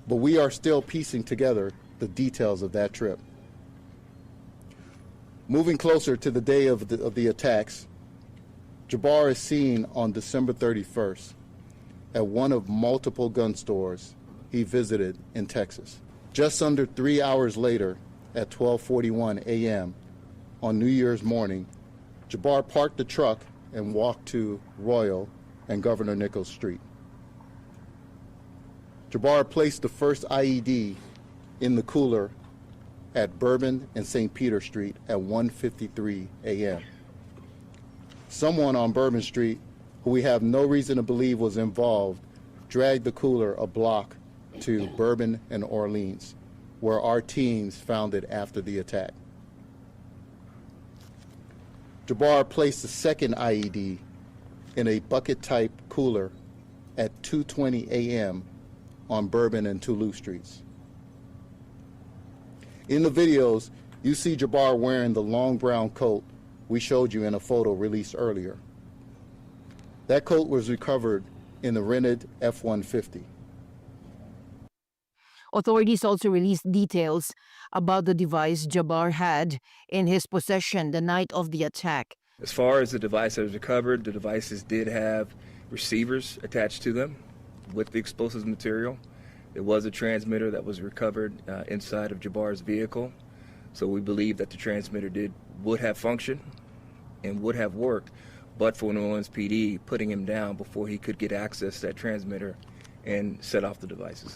But we are still piecing together the details of that trip. Moving closer to the day of the attacks, Jabbar is seen on December 31st at one of multiple gun stores he visited in Texas. Just under 3 hours later, at 12:41 a.m. on New Year's morning, Jabbar parked the truck and walked to Royal and Governor Nichols Street. Jabbar placed the first IED in the cooler at Bourbon and St. Peter Street at 1:53 a.m. Someone on Bourbon Street who we have no reason to believe was involved, dragged the cooler a block to Bourbon and Orleans, where our teams found it after the attack. Jabbar placed the second IED in a bucket-type cooler at 2:20 a.m. on Bourbon and Toulouse Streets. In the videos, you see Jabbar wearing the long brown coat we showed you in a photo released earlier. That coat was recovered in the rented F-150. Authorities also released details about the device Jabbar had in his possession the night of the attack. As far as the device that was recovered, the devices did have receivers attached to them with the explosive material. There was a transmitter that was recovered inside of Jabbar's vehicle. So we believe that the transmitter would have functioned and would have worked, but for New Orleans PD putting him down before he could get access to that transmitter and set off the devices.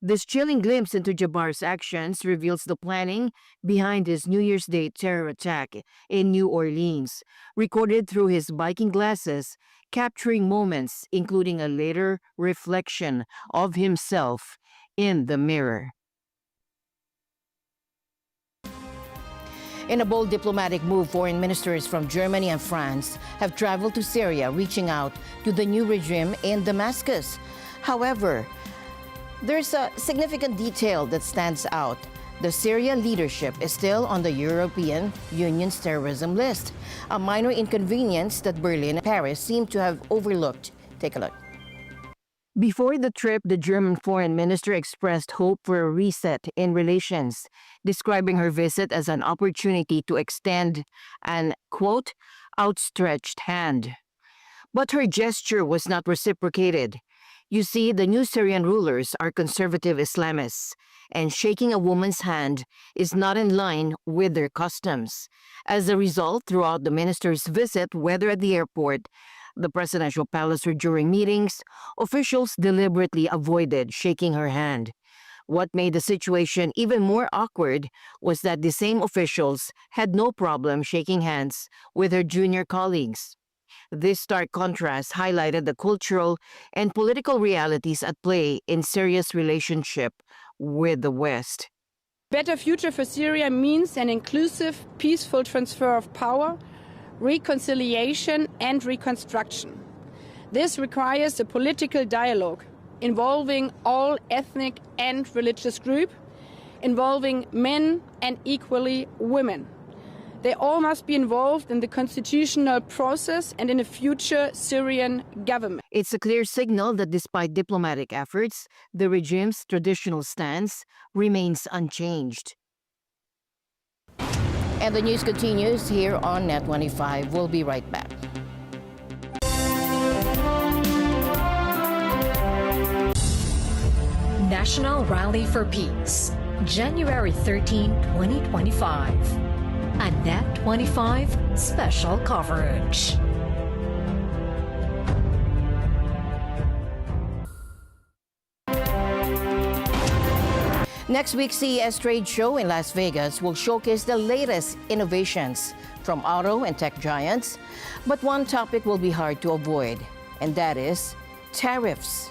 This chilling glimpse into Jabbar's actions reveals the planning behind his New Year's Day terror attack in New Orleans, recorded through his biking glasses, capturing moments including a later reflection of himself in the mirror. In a bold diplomatic move, foreign ministers from Germany and France have traveled to Syria, reaching out to the new regime in Damascus. However, there's a significant detail that stands out. The Syria leadership is still on the European Union's terrorism list, a minor inconvenience that Berlin and Paris seem to have overlooked. Take a look. Before the trip, the German foreign minister expressed hope for a reset in relations, describing her visit as an opportunity to extend an, quote, outstretched hand. But her gesture was not reciprocated. You see, the new Syrian rulers are conservative Islamists, and shaking a woman's hand is not in line with their customs. As a result, throughout the minister's visit, whether at the airport, the presidential palace, or during meetings, officials deliberately avoided shaking her hand. What made the situation even more awkward was that the same officials had no problem shaking hands with her junior colleagues. This stark contrast highlighted the cultural and political realities at play in Syria's relationship with the West. Better future for Syria means an inclusive, peaceful transfer of power, reconciliation and reconstruction. This requires a political dialogue involving all ethnic and religious groups, involving men and equally women. They all must be involved in the constitutional process and in a future Syrian government. It's a clear signal that despite diplomatic efforts, the regime's traditional stance remains unchanged. And the news continues here on NET25. We'll be right back. National Rally for Peace, January 13, 2025. A NET25 special coverage. Next week's CES trade show in Las Vegas will showcase the latest innovations from auto and tech giants. But one topic will be hard to avoid, and that is tariffs.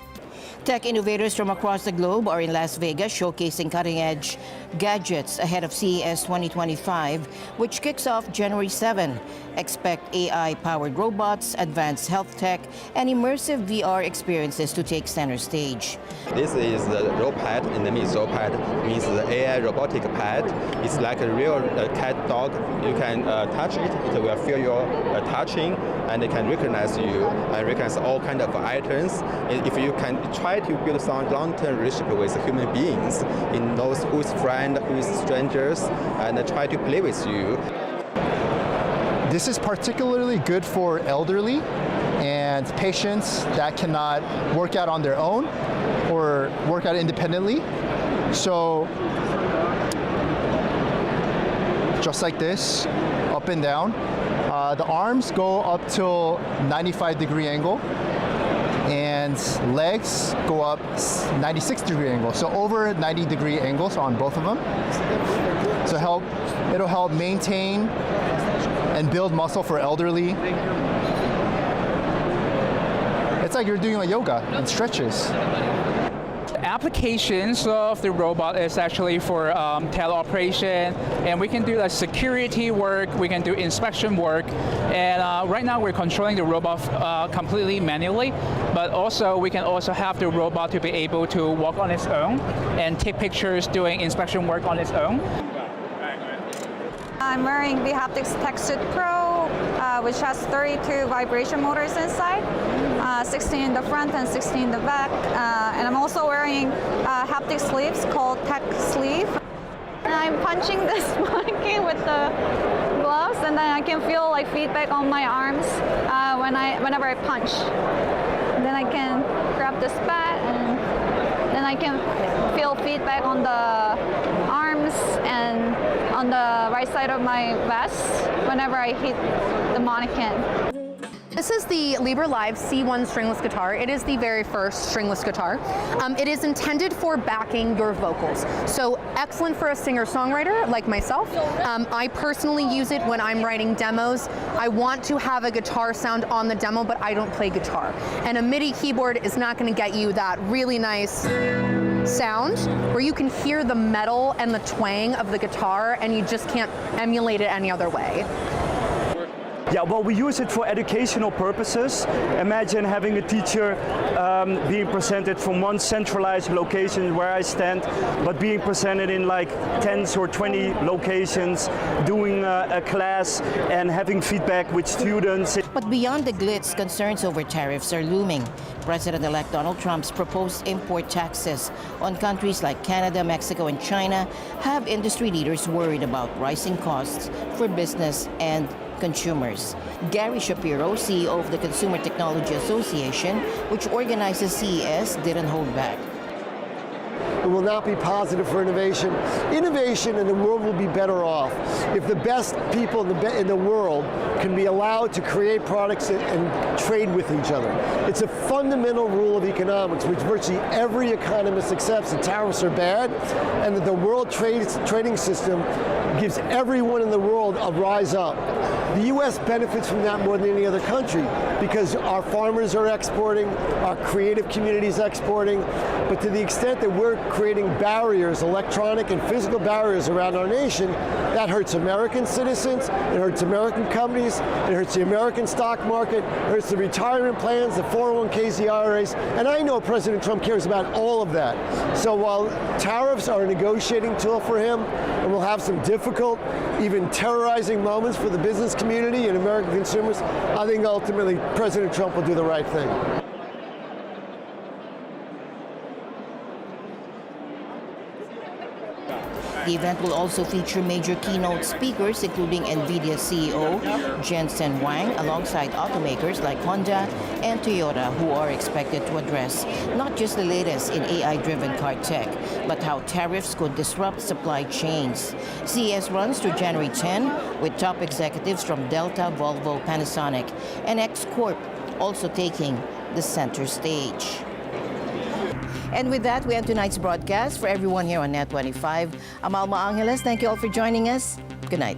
Tech innovators from across the globe are in Las Vegas showcasing cutting-edge gadgets ahead of CES 2025, which kicks off January 7. Expect AI-powered robots, advanced health tech, and immersive VR experiences to take center stage. This is the robot, and the robot means the AI robotic pet. It's like a real cat dog. You can touch it, it will feel your touching, and it can recognize you and recognize all kinds of items. If you can try to build some long-term relationship with human beings, it knows who is friend, who is strangers, and try to play with you. This is particularly good for elderly and patients that cannot work out on their own or work out independently. So just like this, up and down. The arms go up till 95-degree angle, and legs go up 96-degree angle. So over 90-degree angles on both of them. So it'll help maintain and build muscle for elderly. It's like you're doing like yoga and stretches. Applications of the robot is actually for teleoperation, and we can do like security work, we can do inspection work, and right now we're controlling the robot completely manually, but also we can also have the robot to be able to walk on its own and take pictures doing inspection work on its own. I'm wearing the Haptics TechSuit Pro, which has 32 vibration motors inside, 16 in the front and 16 in the back. And I'm also wearing haptic sleeves called Tech Sleeve. And I'm punching this monkey with the gloves, and then I can feel like feedback on my arms whenever I punch. And then I can grab this bat, and then I can feel feedback on the arms and on the right side of my vest whenever I hit the mannequin. This is the Libre Live C1 stringless guitar. It is the very first stringless guitar. It is intended for backing your vocals. So excellent for a singer-songwriter like myself. I personally use it when I'm writing demos. I want to have a guitar sound on the demo, but I don't play guitar. And a MIDI keyboard is not going to get you that really nice sound where you can hear the metal and the twang of the guitar, and you just can't emulate it any other way. Yeah, well, we use it for educational purposes. Imagine having a teacher being presented from one centralized location where I stand, but being presented in like 10 or 20 locations, doing a class and having feedback with students. But beyond the glitz, concerns over tariffs are looming. President-elect Donald Trump's proposed import taxes on countries like Canada, Mexico, and China have industry leaders worried about rising costs for business and consumers. Gary Shapiro, CEO of the Consumer Technology Association, which organizes CES, didn't hold back. It will not be positive for innovation. Innovation in the world will be better off if the best people in the world can be allowed to create products and trade with each other. It's a fundamental rule of economics, which virtually every economist accepts that tariffs are bad, and that the world trading system gives everyone in the world a rise up. The U.S. benefits from that more than any other country because our farmers are exporting, our creative community is exporting, but to the extent that we're creating barriers, electronic and physical barriers around our nation, that hurts American citizens, it hurts American companies, it hurts the American stock market, it hurts the retirement plans, the 401ks, the IRAs, and I know President Trump cares about all of that. So while tariffs are a negotiating tool for him, and we'll have some difficult, even terrorizing moments for the business community and American consumers, I think ultimately President Trump will do the right thing. The event will also feature major keynote speakers, including NVIDIA CEO Jensen Huang, alongside automakers like Honda and Toyota, who are expected to address not just the latest in AI-driven car tech, but how tariffs could disrupt supply chains. CES runs through January 10, with top executives from Delta, Volvo, Panasonic, and X Corp also taking the center stage. And with that, we end tonight's broadcast. For everyone here on NET25, I'm Alma Angeles. Thank you all for joining us. Good night.